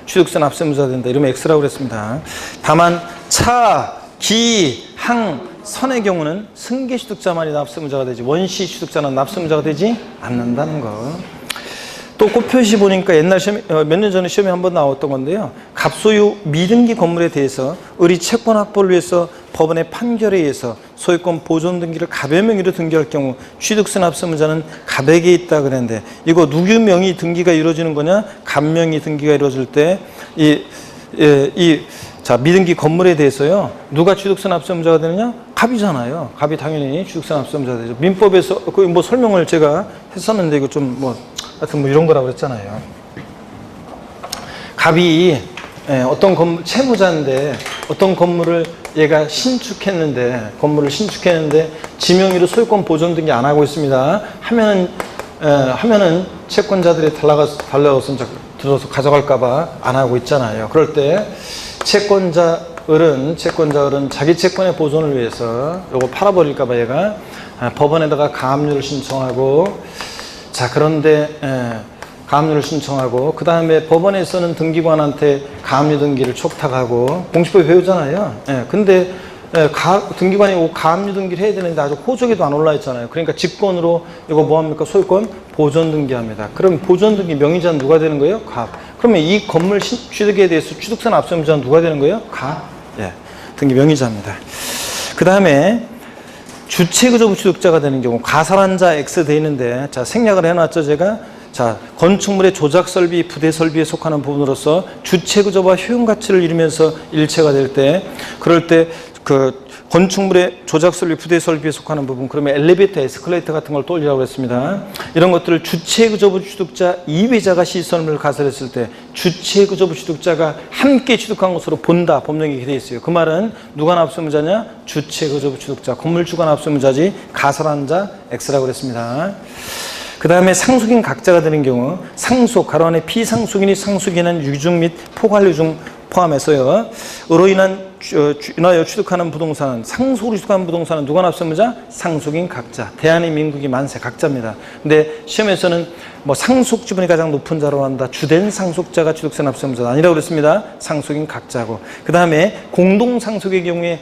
취득세 납세무자가 된다. 이러면 X라고 그랬습니다. 다만 차, 기, 항, 선의 경우는 승계 취득자만이 납세무자가 되지 원시 취득자는 납세무자가 되지 않는다는 거. 또 꽃표시 보니까 옛날 시험에, 몇 년 전에 시험에 한번 나왔던 건데요. 갑소유 미등기 건물에 대해서 의리 채권 확보를 위해서 법원의 판결에 의해서 소유권 보존 등기를 갑의 명의로 등기할 경우 취득세 납세무자는 갑에게 있다 그랬는데, 이거 누구 명의 등기가 이루어지는 거냐? 갑 명의 등기가 이루어질 때 자, 미등기 건물에 대해서요. 누가 취득세 납세무자가 되느냐? 갑이잖아요. 갑이 당연히 취득세 납세무자가 되죠. 민법에서 그 뭐 설명을 제가 했었는데 이거 좀 하여튼 이런 거라고 그랬잖아요. 갑이 어떤 건물, 채무자인데 어떤 건물을 얘가 건물을 신축했는데 지명의로 소유권 보존 등기 안 하고 있습니다. 하면은 채권자들이 달라가서 들어서 가져갈까봐 안 하고 있잖아요. 그럴 때 채권자을은 자기 채권의 보존을 위해서 요거 팔아버릴까봐 얘가 법원에다가 가압류를 신청하고, 자, 그런데 가압류를 신청하고, 그 다음에 법원에서는 등기관한테 가압류 등기를 촉탁하고, 공시법에 배우잖아요. 근데 등기관이 가압류 등기를 해야 되는데 아직 호적에도 안 올라 있잖아요. 그러니까 직권으로 이거 뭐합니까? 소유권 보존 등기합니다. 그럼 보존 등기 명의자는 누가 되는 거예요? 갑. 그러면 이 건물 취득에 대해서 취득세 납세무자는 누가 되는 거예요? 갑. 등기 명의자입니다. 그 다음에 주체의존부 취득자가 되는 경우 가설한 자 X 돼 있는데, 자, 생략을 해놨죠, 제가. 자, 건축물의 조작 설비, 부대 설비에 속하는 부분으로서 주체의존부와 효용 가치를 이루면서 일체가 될 때, 그럴 때 건축물의 조작 설비, 부대 설비에 속하는 부분, 그러면 엘리베이터, 에스컬레이터 같은 걸 떠올리라고 했습니다. 이런 것들을 주체구조부 취득자 2회자가 시설물을 가설했을 때 주체구조부 취득자가 함께 취득한 것으로 본다. 법령에 이렇게 되어 있어요. 그 말은 누가 납세의무자냐? 주체구조부 취득자, 건물주가 납세의무자지 가설한 자 X라고 그랬습니다. 그 다음에 상속인 각자가 되는 경우 상속, 가로 안에 피상속인이 상속인한 유증 및 포괄유증 포함해서요. 으로 인하여 취득하는 부동산은, 상속으로 취득하는 부동산은 누가 납세의무자? 상속인 각자. 대한민국이 만세 각자입니다. 근데 시험에서는 뭐 상속 지분이 가장 높은 자로 한다. 주된 상속자가 취득세 납세의무자가 아니라고 그랬습니다. 상속인 각자고. 그 다음에 공동상속의 경우에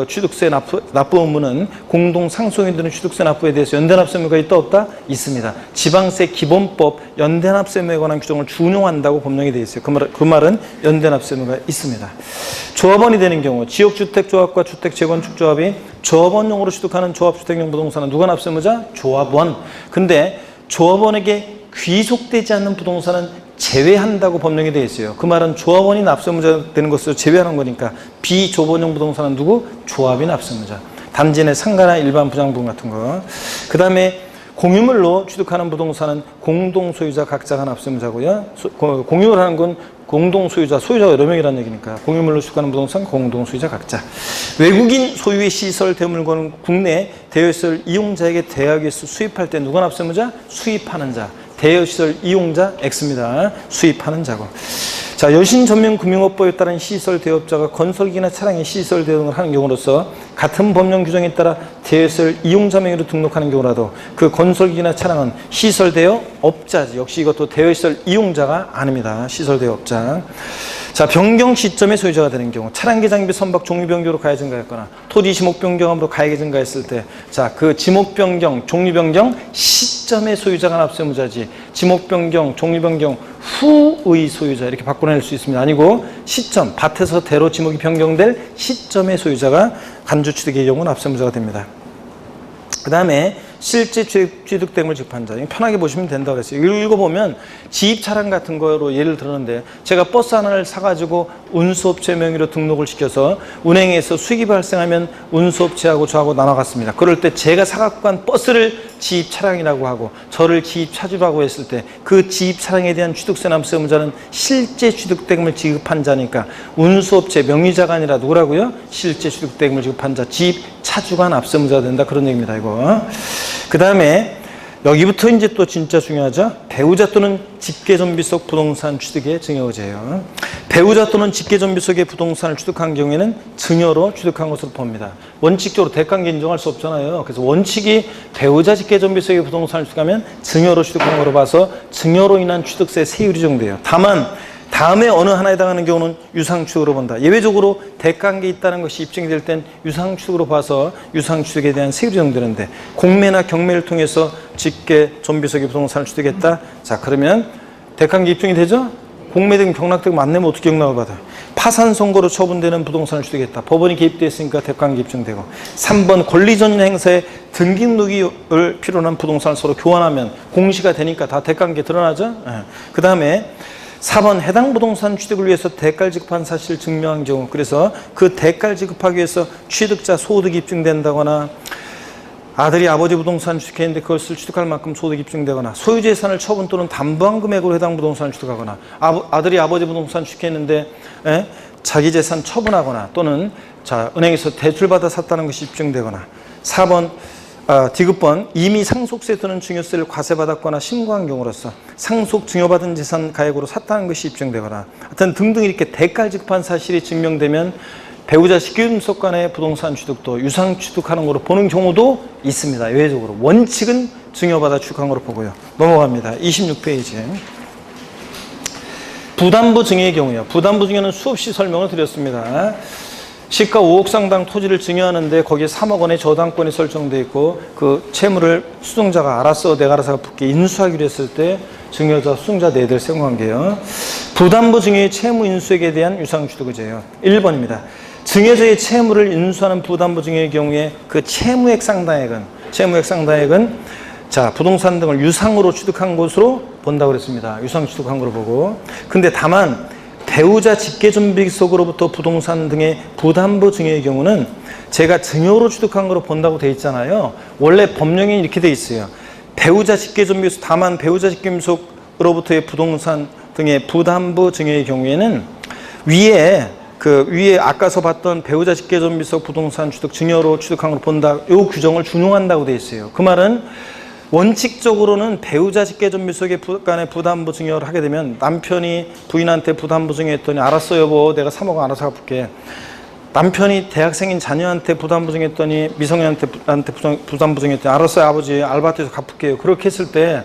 취득세 납부 의무는 공동상속인들은 취득세 납부에 대해서 연대납세 의무가 있다 없다? 있습니다. 지방세 기본법 연대납세 의무에 관한 규정을 준용한다고 법령이 되어 있어요. 그 말은 연대납세 의무가 있습니다. 조합원이 되는 경우 지역주택조합과 주택재건축조합이 조합원용으로 취득하는 조합주택용 부동산은 누가 납세의무자? 조합원. 근데 조합원에게 귀속되지 않는 부동산은 제외한다고 법령이 되어 있어요. 그 말은 조합원이 납세의무자 되는 것으로 제외하는 거니까 비조합원용 부동산은 누구? 조합이 납세의무자. 단지 내 상가나 일반 부장부분 같은 거. 그 다음에 공유물로 취득하는 부동산은 공동소유자 각자가 납세의무자고요. 공유를 하는 건 공동소유자, 소유자가 여러 명이라는 얘기니까 공유물로 취득하는 부동산 공동소유자 각자. 외국인 소유의 시설 대물건은 국내 대여시설 이용자에게 대여하기 위해서 수입할 때 누가 납세의무자? 수입하는 자. 대여시설 이용자 X입니다. 수입하는 자고. 자, 여신전면금융업법에 따른 시설 대업자가 건설기나 차량의 시설 대응을 하는 경우로서 같은 법령 규정에 따라 대여시설 이용자 명의로 등록하는 경우라도 그 건설기나 차량은 시설 대여업자지. 역시 이것도 대여시설 이용자가 아닙니다. 시설 대여업자. 자, 변경 시점의 소유자가 되는 경우 차량기 장비 선박 종류 변경으로 가액 증가했거나 토지 지목 변경함으로 가액이 증가했을 때, 자, 그 지목 변경, 종류 변경 시점의 소유자가 납세의무자지 지목 변경, 종류 변경 후의 소유자 이렇게 바꿔낼 수 있습니다. 아니고 시점, 밭에서 대로 지목이 변경될 시점의 소유자가 간주취득의 경우 납세의무자가 됩니다. 그 다음에 실제 취득대금을 지급한 자. 편하게 보시면 된다고 그랬어요. 읽어보면 지입 차량 같은 거로 예를 들었는데 제가 버스 하나를 사가지고 운수업체 명의로 등록을 시켜서 운행에서 수익이 발생하면 운수업체하고 저하고 나눠갔습니다. 그럴 때 제가 사갖고 간 버스를 지입 차량이라고 하고 저를 지입 차주라고 했을 때 그 지입 차량에 대한 취득세 납세 의무자는 실제 취득대금을 지급한 자니까 운수업체 명의자가 아니라 누구라고요? 실제 취득대금을 지급한 자, 지입 차주가 납세 의무자가 된다. 그런 얘기입니다. 이거. 그 다음에 여기부터 이제 또 진짜 중요하죠. 배우자 또는 직계존비속 부동산 취득의 증여의제예요. 배우자 또는 직계존비속의 부동산을 취득한 경우에는 증여로 취득한 것으로 봅니다. 원칙적으로 대가관계 인정할 수 없잖아요. 그래서 원칙이 배우자 직계존비속의 부동산을 취득하면 증여로 취득한 거로 봐서 증여로 인한 취득세 세율이 정돼요. 다만 다음에 어느 하나에 해당하는 경우는 유상취득으로 본다. 예외적으로 대가관계 있다는 것이 입증이 될 땐 유상취득으로 봐서 유상취득에 대한 세율이 정되는데 공매나 경매를 통해서 직계 존비속의 부동산을 취득했다. 자, 그러면 대가관계 입증이 되죠? 공매등 경락등 만내면 어떻게 경락을 받아요? 파산 선고로 처분되는 부동산을 취득했다. 법원이 개입되어 있으니까 대가관계 입증되고. 3번 권리전유 행사에 등기누기를 필요로 한 부동산을 서로 교환하면 공시가 되니까 다 대가관계 드러나죠? 그 다음에 4번 해당 부동산 취득을 위해서 대가를 지급한 사실을 증명한 경우, 그래서 그 대가를 지급하기 위해서 취득자 소득이 입증된다거나 아들이 아버지 부동산 취득했는데 그것을 취득할 만큼 소득이 입증되거나 소유재산을 처분 또는 담보한 금액으로 해당 부동산을 취득하거나 아들이 아버지 부동산 취득했는데 자기 재산 처분하거나 또는 자 은행에서 대출받아 샀다는 것이 입증되거나 4번 디귿번 이미 상속세 또는 증여세를 과세받았거나 신고한 경우로서 상속 증여받은 재산 가액으로 샀다는 것이 입증되거나 하여튼 등등 이렇게 대가를 지급한 사실이 증명되면 배우자 직계존비속 간의 부동산 취득도 유상 취득하는 것으로 보는 경우도 있습니다. 예외적으로. 원칙은 증여받아 취득한 것으로 보고요. 넘어갑니다. 26페이지. 부담부 증여의 경우요. 부담부 증여는 수없이 설명을 드렸습니다. 시가 5억 상당 토지를 증여하는데 거기에 3억 원의 저당권이 설정되어 있고 그 채무를 수증자가 알아서 내가 알아서 붙게 인수하기로 했을 때 증여자, 수증자 내들 세무관계예요. 부담부 증여의 채무 인수액에 대한 유상취득의제예요. 1번입니다. 증여자의 채무를 인수하는 부담부 증여의 경우에 그 채무액 상당액은 자 부동산 등을 유상으로 취득한 것으로 본다고 그랬습니다. 유상 취득한 것으로 보고. 근데 다만 배우자 직계존비속으로부터 부동산 등의 부담부 증여의 경우는 제가 증여로 취득한 거로 본다고 돼 있잖아요. 원래 법령에 이렇게 돼 있어요. 배우자 직계존비속, 다만 배우자 직계존비속으로부터의 부동산 등의 부담부 증여의 경우에는 위에 아까서 봤던 배우자 직계존비속 부동산 취득 증여로 취득한 걸 본다, 요 규정을 준용한다고 돼 있어요. 그 말은 원칙적으로는 배우자 직계존비속의 간의 부담부 증여를 하게 되면 남편이 부인한테 부담부 증여했더니 알았어 여보 내가 3억 원 알아서 갚을게. 남편이 대학생인 자녀한테 부담부 증여했더니 미성년한테 부담부 증여했더니 알았어요 아버지 알바트에서 갚을게요. 그렇게 했을 때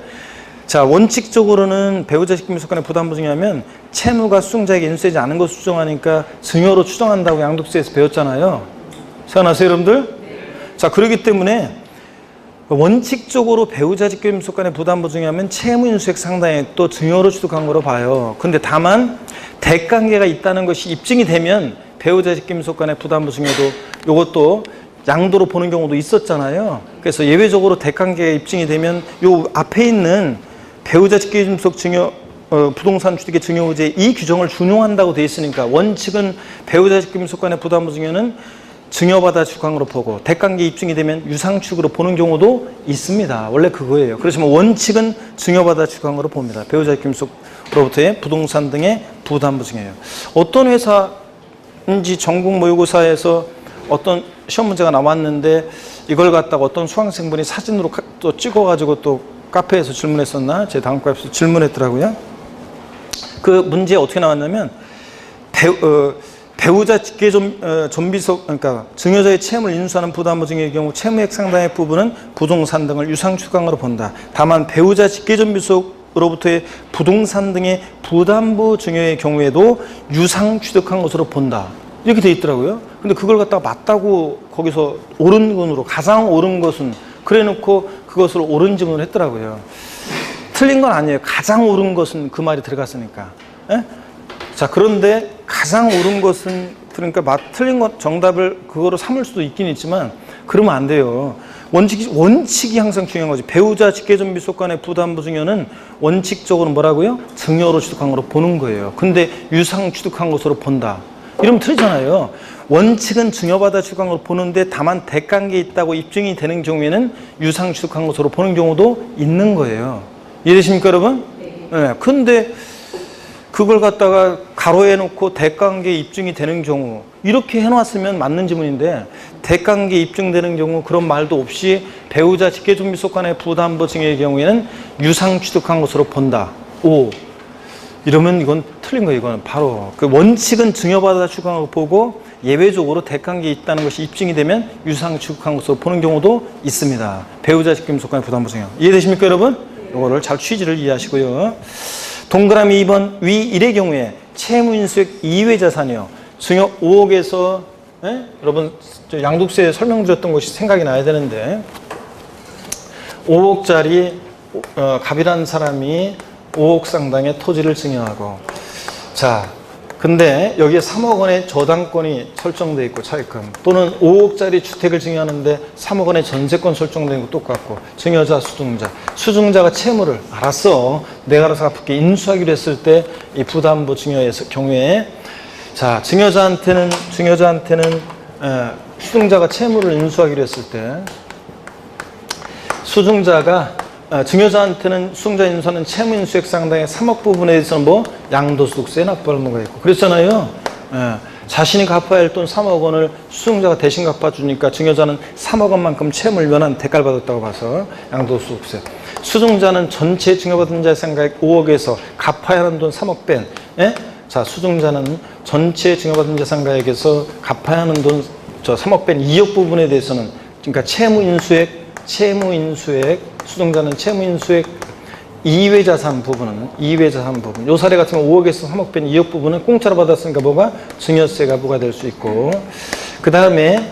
자, 원칙적으로는 배우자 직계존비속 간의 부담부 증여하면 채무가 수증자에게 인수되지 않은 것을 추정하니까 증여로 추정한다고 양도세에서 배웠잖아요. 생각나세요 여러분들? 자, 그렇기 때문에 원칙적으로 배우자 직계존비속 간의 부담부 증여하면 채무 인수액 상당액 또 증여로 취득한 거로 봐요. 근데 다만 대관계가 있다는 것이 입증이 되면 배우자 직계존비속 간의 부담부 증여도 이것도 양도로 보는 경우도 있었잖아요. 그래서 예외적으로 대관계가 입증이 되면 요 앞에 있는 배우자 직계존비속 증여 부동산 취득의 증여의제 이 규정을 준용한다고 돼 있으니까 원칙은 배우자 직계존비속 간의 부담부 증여는 증여받아 취득한 거로 보고 대관계 입증이 되면 유상취득으로 보는 경우도 있습니다. 원래 그거예요. 그렇지만 원칙은 증여받아 취득한 거로 봅니다. 배우자 직계존비속으로부터의 부동산 등의 부담부 증여예요. 어떤 회사인지 전국 모의고사에서 어떤 시험 문제가 나왔는데 이걸 갖다가 어떤 수강생분이 사진으로 또 찍어가지고 또 카페에서 질문했었나? 제 다음 카페에서 질문했더라고요. 그 문제 어떻게 나왔냐면 배우자 직계존비속 그러니까 증여자의 채무를 인수하는 부담부 증여의 경우 채무액 상당의 부분은 부동산 등을 유상 취득한 것으로 본다. 다만 배우자 직계존비속으로부터의 부동산 등의 부담부 증여의 경우에도 유상 취득한 것으로 본다. 이렇게 돼 있더라고요. 근데 그걸 갖다가 맞다고 거기서 옳은 건으로 가장 옳은 것은 그래 놓고 그것을 옳은 질문을 했더라고요. 틀린 건 아니에요. 가장 옳은 것은 그 말이 들어갔으니까. 에? 자, 그런데 가장 옳은 것은 그러니까 틀린 것 정답을 그거로 삼을 수도 있긴 있지만 그러면 안 돼요. 원칙이 항상 중요한 거지. 배우자 직계존비속 간의 부담부 증여는 원칙적으로 뭐라고요? 증여로 취득한 거로 보는 거예요. 근데 유상 취득한 것으로 본다. 이러면 틀리잖아요. 원칙은 증여받아 취득한 것으로 보는데 다만 대관계 있다고 입증이 되는 경우에는 유상 취득한 것으로 보는 경우도 있는 거예요. 이해되십니까 여러분? 네. 근데 그걸 갖다가 가로해 놓고 대관계 입증이 되는 경우 이렇게 해놨으면 맞는 지문인데 대관계 입증되는 경우 그런 말도 없이 배우자 직계존비속 간의 부담부 증여의 경우에는 유상 취득한 것으로 본다. 오. 이러면 이건 틀린 거예요. 이거는 바로 그 원칙은 증여받아 취득한 거 보고 예외적으로 대관계 있다는 것이 입증이 되면 유상 취득한 것으로 보는 경우도 있습니다. 배우자 직계존비속 간의 부담부 증여 이해되십니까 여러분? 이거를 잘 취지를 이해하시고요. 동그라미 2번 위 1의 경우에 채무인수액 이외 자산이요. 증여 5억에서 여러분 양도세 설명드렸던 것이 생각이 나야 되는데 5억짜리 갑이라는 사람이 5억 상당의 토지를 증여하고 자 근데 여기에 3억 원의 저당권이 설정되어 있고 차입금 또는 5억짜리 주택을 증여하는데 3억 원의 전세권 설정되어 있고 똑같고 증여자 수증자가 채무를 알았어 내가 알아서 갚을게 인수하기로 했을 때 이 부담부 증여의 경우에 자 증여자한테는 수증자가 채무를 인수하기로 했을 때 증여자한테는 수증자 인수하는 채무 인수액 상당의 3억 부분에 대해서는 뭐 양도소득세 납부할 의무가 있고 그랬잖아요. 자신이 갚아야 할 돈 3억 원을 수증자가 대신 갚아주니까 증여자는 3억 원만큼 채무를 면한 대가를 받았다고 봐서 양도소득세. 수증자는 전체 증여받은 자의 상가액 5억에서 갚아야 하는 돈 3억 뺀. 자 수증자는 전체 증여받은 자 상가액에서 갚아야 하는 돈 3억 뺀 2억 부분에 대해서는 그러니까 채무 인수액 수증자는 채무 인수액 이외 자산 부분 요 사례 같은 경우 5억에서 3억 뺀 2억 부분은 공짜로 받았으니까 뭐가 증여세가 부과될 수 있고 그 다음에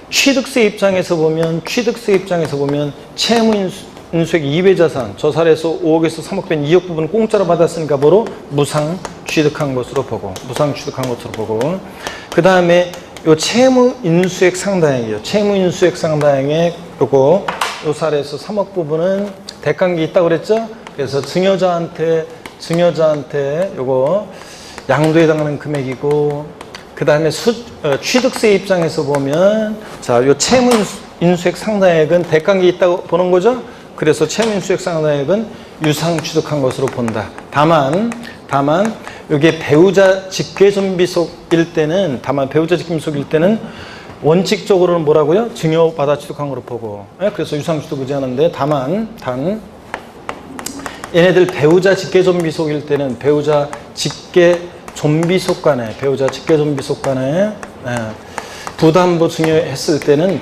취득세 입장에서 보면 채무 인수액 이외 자산 저 사례에서 5억에서 3억 뺀 2억 부분은 공짜로 받았으니까 뭐로 무상 취득한 것으로 보고 그 다음에 요 채무 인수액 상당액이요. 채무 인수액 상당액 요거 요 사례에서 3억 부분은 대관계 있다고 그랬죠? 그래서 증여자한테 요거 양도에 해당하는 금액이고, 그 다음에 취득세 입장에서 보면, 자, 요 채무 인수액 상당액은 대가액이 있다고 보는 거죠? 그래서 채무 인수액 상당액은 유상 취득한 것으로 본다. 다만, 이게 배우자 직계존비속일 때는, 원칙적으로는 뭐라고요? 증여받아 취득한 거로 보고. 그래서 유상 취득 의지하는데, 얘네들 배우자 직계존비속일 때는 배우자 직계존비속 간에 부담보 증여했을 때는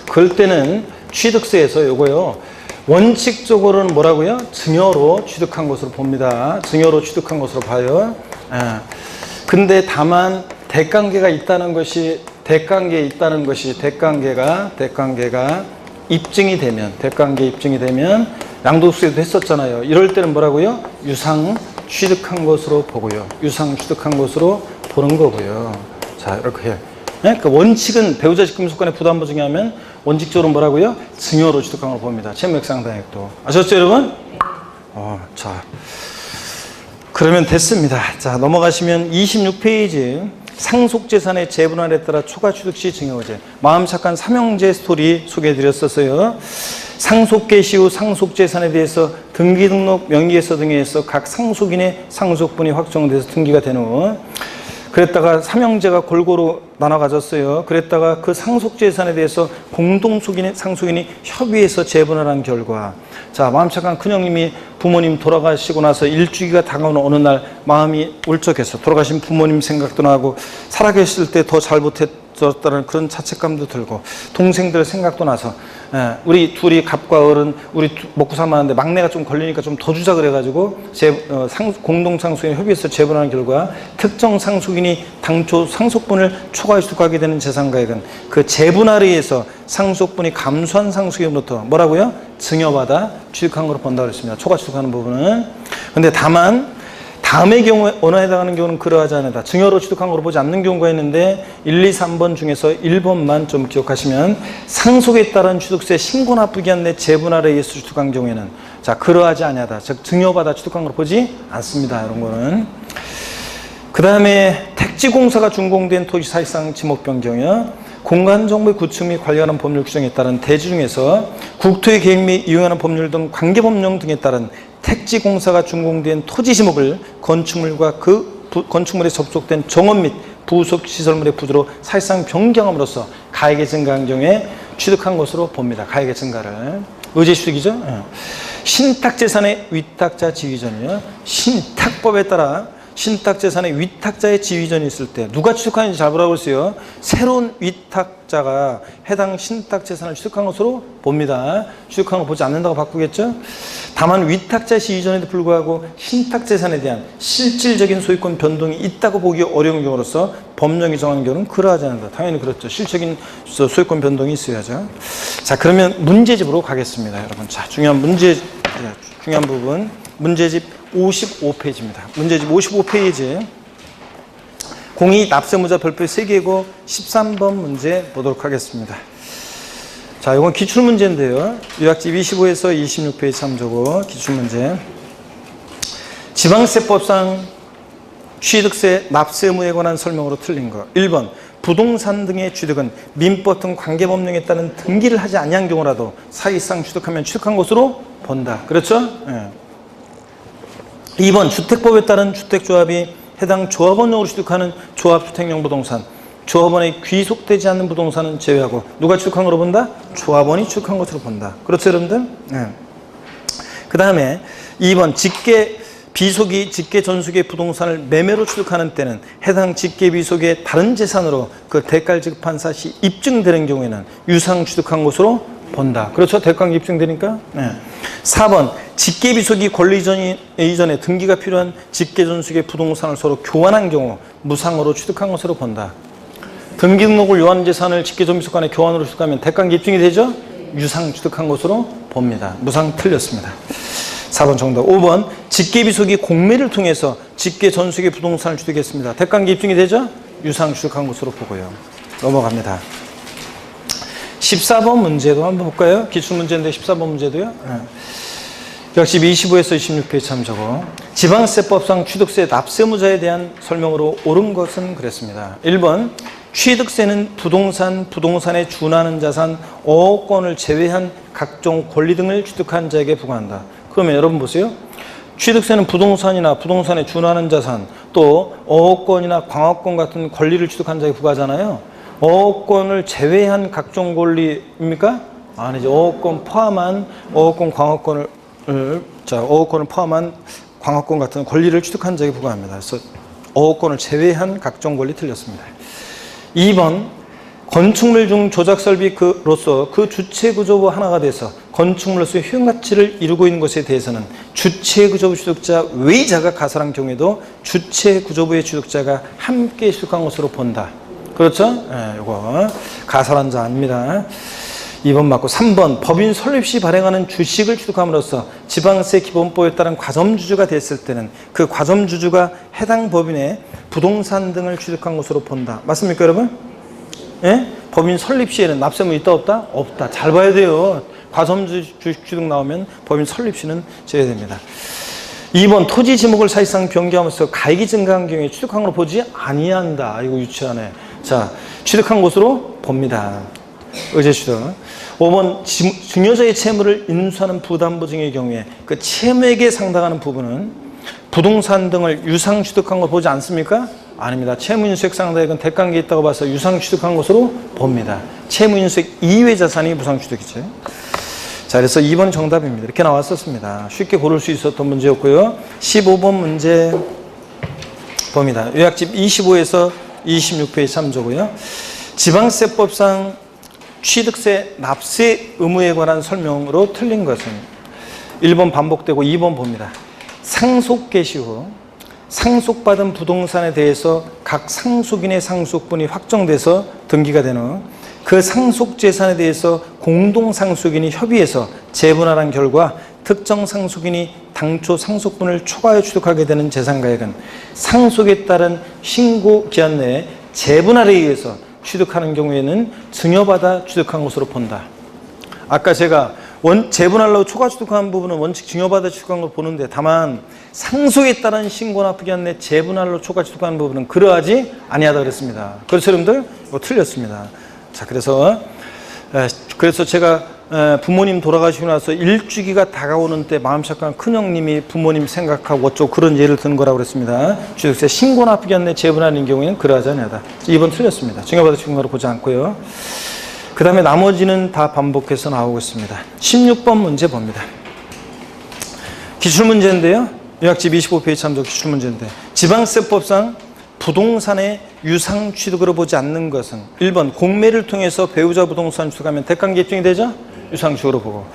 그럴 때는 취득세에서 요거요. 원칙적으로는 뭐라고요? 증여로 취득한 것으로 봅니다. 증여로 취득한 것으로 봐요. 근데 다만 대가계가 있다는 것이 대가계가 입증이 되면 양도세도 했었잖아요. 이럴 때는 뭐라고요? 유상 취득한 것으로 보고요. 유상 취득한 것으로 보는 거고요. 자, 이렇게 해요. 그러니까 원칙은 배우자 직금속간에 부담보 증여하면 원칙적으로 뭐라고요? 증여로 취득한 걸 봅니다. 채무액 상당액도. 아셨죠, 여러분? 자, 그러면 됐습니다. 자, 넘어가시면 26페이지. 상속재산의 재분할에 따라 초과 취득 시 증여의제. 마음 착한 삼형제 스토리 소개해드렸었어요. 상속 개시 후 상속재산에 대해서 등기 등록 명의예서 등에 의해서 각 상속인의 상속분이 확정돼서 등기가 된 후, 그랬다가 삼형제가 골고루 나눠 가졌어요. 그랬다가 그 상속재산에 대해서 공동속인의 상속인이 협의해서 재분할한 결과, 자, 마음 착한 큰형님이 부모님 돌아가시고 나서 일주기가 다가오는 어느 날 마음이 울적해서 돌아가신 부모님 생각도 나고 살아계실 때 더 잘못했었다는 그런 자책감도 들고 동생들 생각도 나서, 우리 둘이 갑과 을은 우리 먹고 살만한데 막내가 좀 걸리니까 좀 더 주자 그래가지고 공동상속인 협의해서 재분하는 결과 특정 상속인이 당초 상속분을 초과해 취득하게 되는 재산가액은 그 재분할에 의해서 상속분이 감소한 상속인으로부터 뭐라고요? 증여받아 취득한 것으로 본다고 했습니다. 초과 취득하는 부분은. 근데 다만 다음의 경우에 언어에 해당하는 경우는 그러하지 않다. 증여로 취득한 것으로 보지 않는 경우가 있는데 1, 2, 3번 중에서 1번만 좀 기억하시면, 상속에 따른 취득세 신고 납부기 한 내 재분할에 의해서 취득한 경우에는, 자, 그러하지 아니하다. 즉 증여받아 취득한 것으로 보지 않습니다. 이런 거는. 그 다음에 택지공사가 준공된 토지 사실상 지목 변경이요. 공간정보의 구축 및 관리하는 법률 규정에 따른 대지 중에서 국토의 계획 및 이용하는 법률 등 관계법령 등에 따른 택지공사가 준공된 토지 지목을 건축물과 그 건축물에 접촉된 정원 및 부속 시설물의 부지로 사실상 변경함으로써 가액의 증가한 경우에 취득한 것으로 봅니다. 가액의 증가를. 의제 취득이죠. 신탁재산의 위탁자 지위전이요. 신탁법에 따라 신탁재산의 위탁자의 지위전이 있을 때 누가 취득하는지 잘 보라고 했어요. 새로운 위탁자가 해당 신탁재산을 취득한 것으로 봅니다. 취득한 거 보지 않는다고 바꾸겠죠. 다만 위탁자 지위전에도 불구하고 신탁재산에 대한 실질적인 소유권 변동이 있다고 보기 어려운 경우로서 법령이 정하는 경우는 그러하지 않는다. 당연히 그렇죠. 실질적인 소유권 변동이 있어야죠. 자, 그러면 문제집으로 가겠습니다, 여러분. 자, 중요한 부분. 문제집 55페이지입니다. 문제집 55페이지. 공이 납세무자 별표 3개고 13번 문제 보도록 하겠습니다. 자, 이건 기출문제인데요. 요약집 25에서 26페이지 참조고 기출문제. 지방세법상 취득세 납세 의무에 관한 설명으로 틀린 거. 1번. 부동산 등의 취득은 민법 등 관계법령에 따른 등기를 하지 아니한 경우라도 사실상 취득하면 취득한 것으로 본다. 그렇죠? 예. 2번. 주택법에 따른 주택조합이 해당 조합원용으로 취득하는 조합주택용 부동산, 조합원에 귀속되지 않는 부동산은 제외하고 누가 취득한 것으로 본다? 조합원이 취득한 것으로 본다. 그렇죠, 여러분들? 네. 그 다음에 2번. 비속이 직계전속의 부동산을 매매로 취득하는 때는 해당 직계비속의 다른 재산으로 그 대가를 지급한 사실이 입증되는 경우에는 유상 취득한 것으로 본다. 그렇죠? 대가가 입증되니까. 네. 4번. 직계비속이 권리 이전에 등기가 필요한 직계전속의 부동산을 서로 교환한 경우 무상으로 취득한 것으로 본다. 등기 등록을 요하는 재산을 직계전비속 간에 교환으로 취득하면 대가가 입증이 되죠? 유상 취득한 것으로 봅니다. 무상 틀렸습니다. 4번 정답. 5번. 직계비속이 공매를 통해서 직계전속의 부동산을 취득했습니다. 대가가 입증이 되죠? 유상 취득한 것으로 보고요. 넘어갑니다. 14번 문제도 한번 볼까요? 기출문제인데 14번 문제도요. 역시 25에서 26페이지 참조고 지방세법상 취득세 납세무자에 대한 설명으로 옳은 것은 그랬습니다. 1번 취득세는 부동산에 준하는 자산, 어업권을 제외한 각종 권리 등을 취득한 자에게 부과한다. 그러면 여러분 보세요. 취득세는 부동산에 준하는 자산, 또 어업권이나 광업권 같은 권리를 취득한 자에게 부과하잖아요. 어업권을 제외한 각종 권리입니까? 아니죠. 어업권을 포함한 광업권 같은 권리를 취득한 자에게 부과합니다. 그래서 어업권을 제외한 각종 권리 틀렸습니다. 2번 건축물 중 조작설비로서 그 주체구조부 하나가 돼서 건축물로서의 효용가치를 이루고 있는 것에 대해서는 주체구조부 취득자 외자가 가설한 경우에도 주체구조부의 취득자가 함께 취득한 것으로 본다. 그렇죠? 네, 이거 가설한 자 아닙니다. 2번 맞고 3번 법인 설립 시 발행하는 주식을 취득함으로써 지방세 기본법에 따른 과점주주가 됐을 때는 그 과점주주가 해당 법인의 부동산 등을 취득한 것으로 본다. 맞습니까 여러분? 예? 법인 설립 시에는 납세무 있다 없다? 없다. 잘 봐야 돼요. 과점주주 취득 나오면 법인 설립 시는 제외 됩니다. 2번 토지 지목을 사실상 변경하면서 가액이 증가한 경우에 취득한 것으로 보지 아니한다. 이거 유치하네. 자, 취득한 것으로 봅니다. 의제 취득. 5번 증여자의 채무를 인수하는 부담보증의 경우에 그 채무액에 상당하는 부분은 부동산 등을 유상 취득한 걸 보지 않습니까? 아닙니다. 채무 인수액 상당액은 대가관계에 있다고 봐서 유상 취득한 것으로 봅니다. 채무 인수액 이외 자산이 무상 취득이죠. 자, 그래서 2번 정답입니다. 이렇게 나왔었습니다. 쉽게 고를 수 있었던 문제였고요. 15번 문제 봅니다. 요약집 25에서 26페이지 참조고요. 지방세법상 취득세 납세 의무에 관한 설명으로 틀린 것은 1번 반복되고 2번 봅니다. 상속 개시 후 상속받은 부동산에 대해서 각 상속인의 상속분이 확정돼서 등기가 된 후 그 상속재산에 대해서 공동상속인이 협의해서 재분할한 결과 특정 상속인이 당초 상속분을 초과해 취득하게 되는 재산가액은 상속에 따른 신고기한 내에 재분할에 의해서 취득하는 경우에는 증여받아 취득한 것으로 본다. 아까 제가 재분할로 초과 취득한 부분은 원칙 증여받아 취득한 걸 보는데 다만 상속에 따른 신고나 부기한 내 재분할로 초과 취득한 부분은 그러하지 아니하다 그랬습니다. 그래서 여러분들 이거 틀렸습니다. 자, 그래서 제가 부모님 돌아가시고 나서 일주기가 다가오는 때 마음 착한 큰형님이 부모님 생각하고 어쩌고 그런 예를 드는 거라고 그랬습니다. 취득세 신고나 부기한 내 재분할인 경우에는 그러하지 아니하다. 2번 틀렸습니다. 증여받아 취득한 거로 보지 않고요. 그 다음에 나머지는 다 반복해서 나오고 있습니다. 16번 문제 봅니다. 기출문제인데요. 요약집 25페이지 참조 기출문제인데 지방세법상 부동산의 유상 취득으로 보지 않는 것은 1번 공매를 통해서 배우자 부동산 취득하면 대가관계 입증이 되죠? 유상 취득으로 보고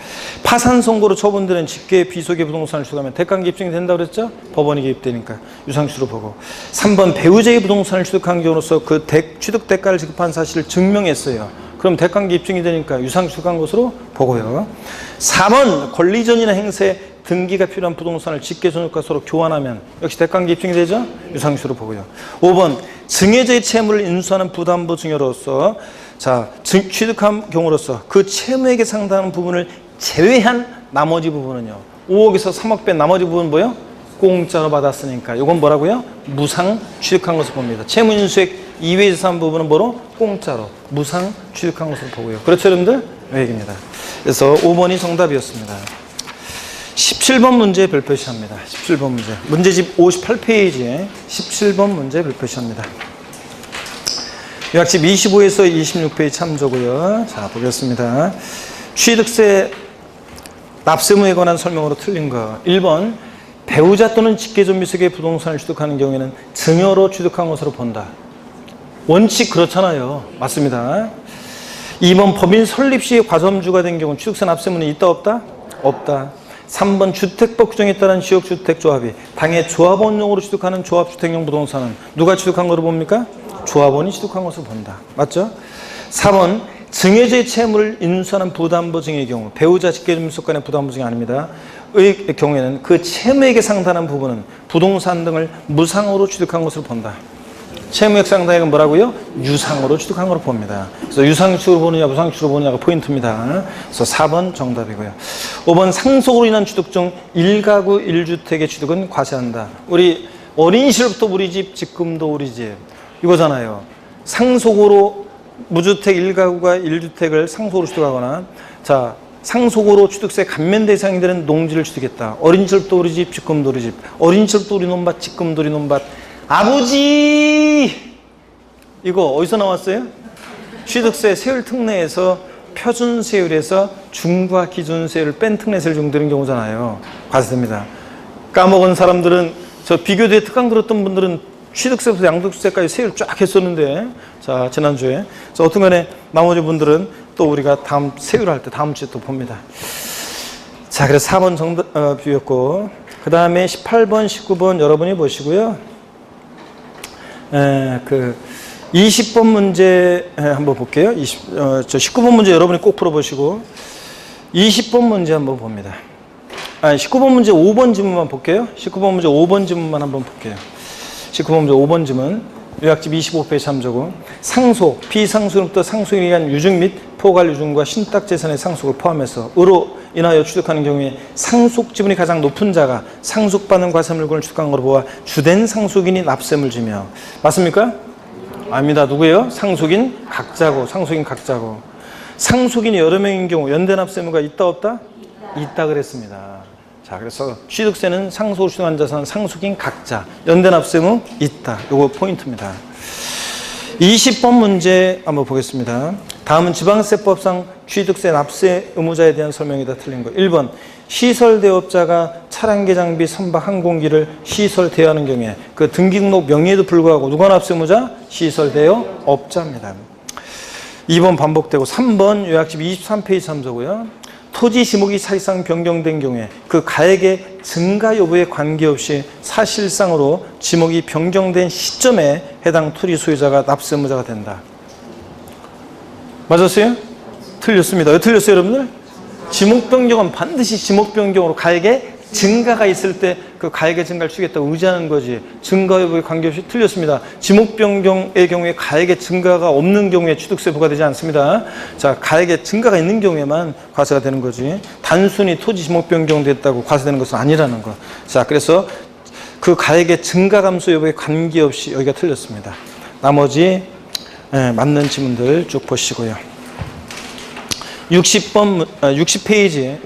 파산 선고로 처분되는 직계 비속의 부동산을 취득하면 대가관계 입증이 된다고 그랬죠? 법원이 개입되니까 유상 취득으로 보고 3번 배우자의 부동산을 취득한 경우로서 그 취득 대가를 지급한 사실을 증명했어요. 그럼 대가관계 입증이 되니까 유상 취득한 것으로 보고요. 4번 권리전이나 행세 등기가 필요한 부동산을 직계존속과 서로 교환하면 역시 대가관계 입증이 되죠? 유상 취득으로 보고요. 5번 증여자의 채무를 인수하는 부담보 증여로서 취득한 경우로서 그 채무액에 상당한 부분을 제외한 나머지 부분은요. 5억에서 3억 뺀 나머지 부분은 뭐예요? 공짜로 받았으니까 이건 뭐라고요? 무상 취득한 것을 봅니다. 채무 인수액 이외 재산 부분은 뭐로? 공짜로 무상 취득한 것을 보고요. 그렇죠 여러분들? 이 얘기입니다. 그래서 5번이 정답이었습니다. 17번 문제 별표시합니다. 17번 문제. 문제집 58페이지에 17번 문제 별표시합니다. 요약집 25에서 26페이지 참조고요. 자, 보겠습니다. 취득세 납세무에 관한 설명으로 틀린 거. 1번 배우자 또는 직계존비속의 부동산을 취득하는 경우에는 증여로 취득한 것으로 본다. 원칙 그렇잖아요. 맞습니다. 2번 법인 설립 시에 과점주가 된 경우 취득세 납세무는 있다 없다? 없다. 3번 주택법 규정에 따른 지역주택조합이 당해 조합원용으로 취득하는 조합주택용 부동산은 누가 취득한 것으로 봅니까? 조합원이 취득한 것으로 본다. 맞죠? 4번 증여자의 채무를 인수하는 부담보증의 경우 배우자 직계존비속 간의 부담보증이 아닙니다. 의 경우에는 그 채무액에 상당한 부분은 부동산 등을 무상으로 취득한 것으로 본다. 채무액상당액은 뭐라고요? 유상으로 취득한 걸로 봅니다. 그래서 유상취득으로 보느냐 무상취득으로 보느냐가 포인트입니다. 그래서 4번 정답이고요. 5번 상속으로 인한 취득 중 1가구 1주택의 취득은 과세한다. 우리 어린 시절부터 우리 집, 지금도 우리 집 이거잖아요. 상속으로 무주택 1가구가 1주택을 상속으로 취득하거나, 자, 상속으로 취득세 감면 대상이 되는 농지를 취득했다. 어린 시절부터 우리 집, 지금도 우리 집. 어린 시절부터 우리 논밭, 지금도 우리 논밭. 아버지! 이거 어디서 나왔어요? 취득세 세율 특례에서 표준세율에서 중과 기준세율을 뺀 특례세를 적용되는 경우잖아요. 과세됩니다. 까먹은 사람들은, 저 비교대에 특강 들었던 분들은 취득세부터 양도세까지 세율 쫙 했었는데, 자, 지난주에. 그래서 어떤 간에 나머지 분들은 또 우리가 다음 세율 할 때 다음 주에 또 봅니다. 자, 그래서 4번 정답, 비였고, 그 다음에 18번, 19번 여러분이 보시고요. 20번 문제 한번 볼게요. 19번 문제 여러분이 꼭 풀어보시고, 20번 문제 한번 봅니다. 19번 문제 5번 지문만 볼게요. 19번 문제 5번 지문만 한번 볼게요. 19번 문제 5번 지문, 요약집 25페이지 참조고, 상속, 비상속으로부터 상속에 의한 유증 및 포괄 유증과 신탁재산의 상속을 포함해서 으로 인하여 취득하는 경우에 상속 지분이 가장 높은 자가 상속받는 과세물건을 취득한 것으로 보아 주된 상속인이 납세물 지며. 맞습니까? 아닙니다. 누구예요? 상속인 각자고, 상속인 각자고. 상속인이 여러 명인 경우 연대 납세무가 있다 없다? 있다 그랬습니다. 자, 그래서 취득세는 상속으로 취득한 자산 상속인 각자, 연대 납세무 있다. 요거 포인트입니다. 20번 문제 한번 보겠습니다. 다음은 지방세법상 취득세 납세 의무자에 대한 설명이다. 틀린 거. 1번 시설대업자가 차량계 장비 선박 항공기를 시설대여하는 경우에 그 등기등록 명의에도 불구하고 누가 납세 의무자? 시설대여업자입니다. 2번 반복되고 3번 요약집 23페이지 참조고요. 토지 지목이 사실상 변경된 경우에 그 가액의 증가 여부에 관계없이 사실상으로 지목이 변경된 시점에 해당 토지 소유자가 납세 의무자가 된다. 맞았어요? 틀렸습니다. 왜 틀렸어요, 여러분들? 지목 변경은 반드시 지목 변경으로 가액의 증가가 있을 때 그 가액의 증가를 주겠다고 의지하는 거지. 증가 여부에 관계없이 틀렸습니다. 지목 변경의 경우에 가액의 증가가 없는 경우에 취득세 부과되지 않습니다. 자, 가액의 증가가 있는 경우에만 과세가 되는 거지. 단순히 토지 지목 변경됐다고 과세되는 것은 아니라는 거. 자, 그래서 그 가액의 증가 감소 여부에 관계없이 여기가 틀렸습니다. 나머지 맞는 지문들 쭉 보시고요. 60페이지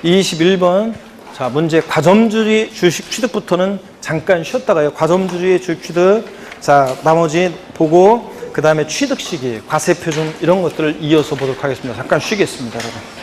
21번. 자, 문제 과점주의 주식 취득부터는 잠깐 쉬었다가요. 과점주의 주식 취득. 자, 나머지 보고 그 다음에 취득 시기, 과세 표준 이런 것들을 이어서 보도록 하겠습니다. 잠깐 쉬겠습니다, 여러분.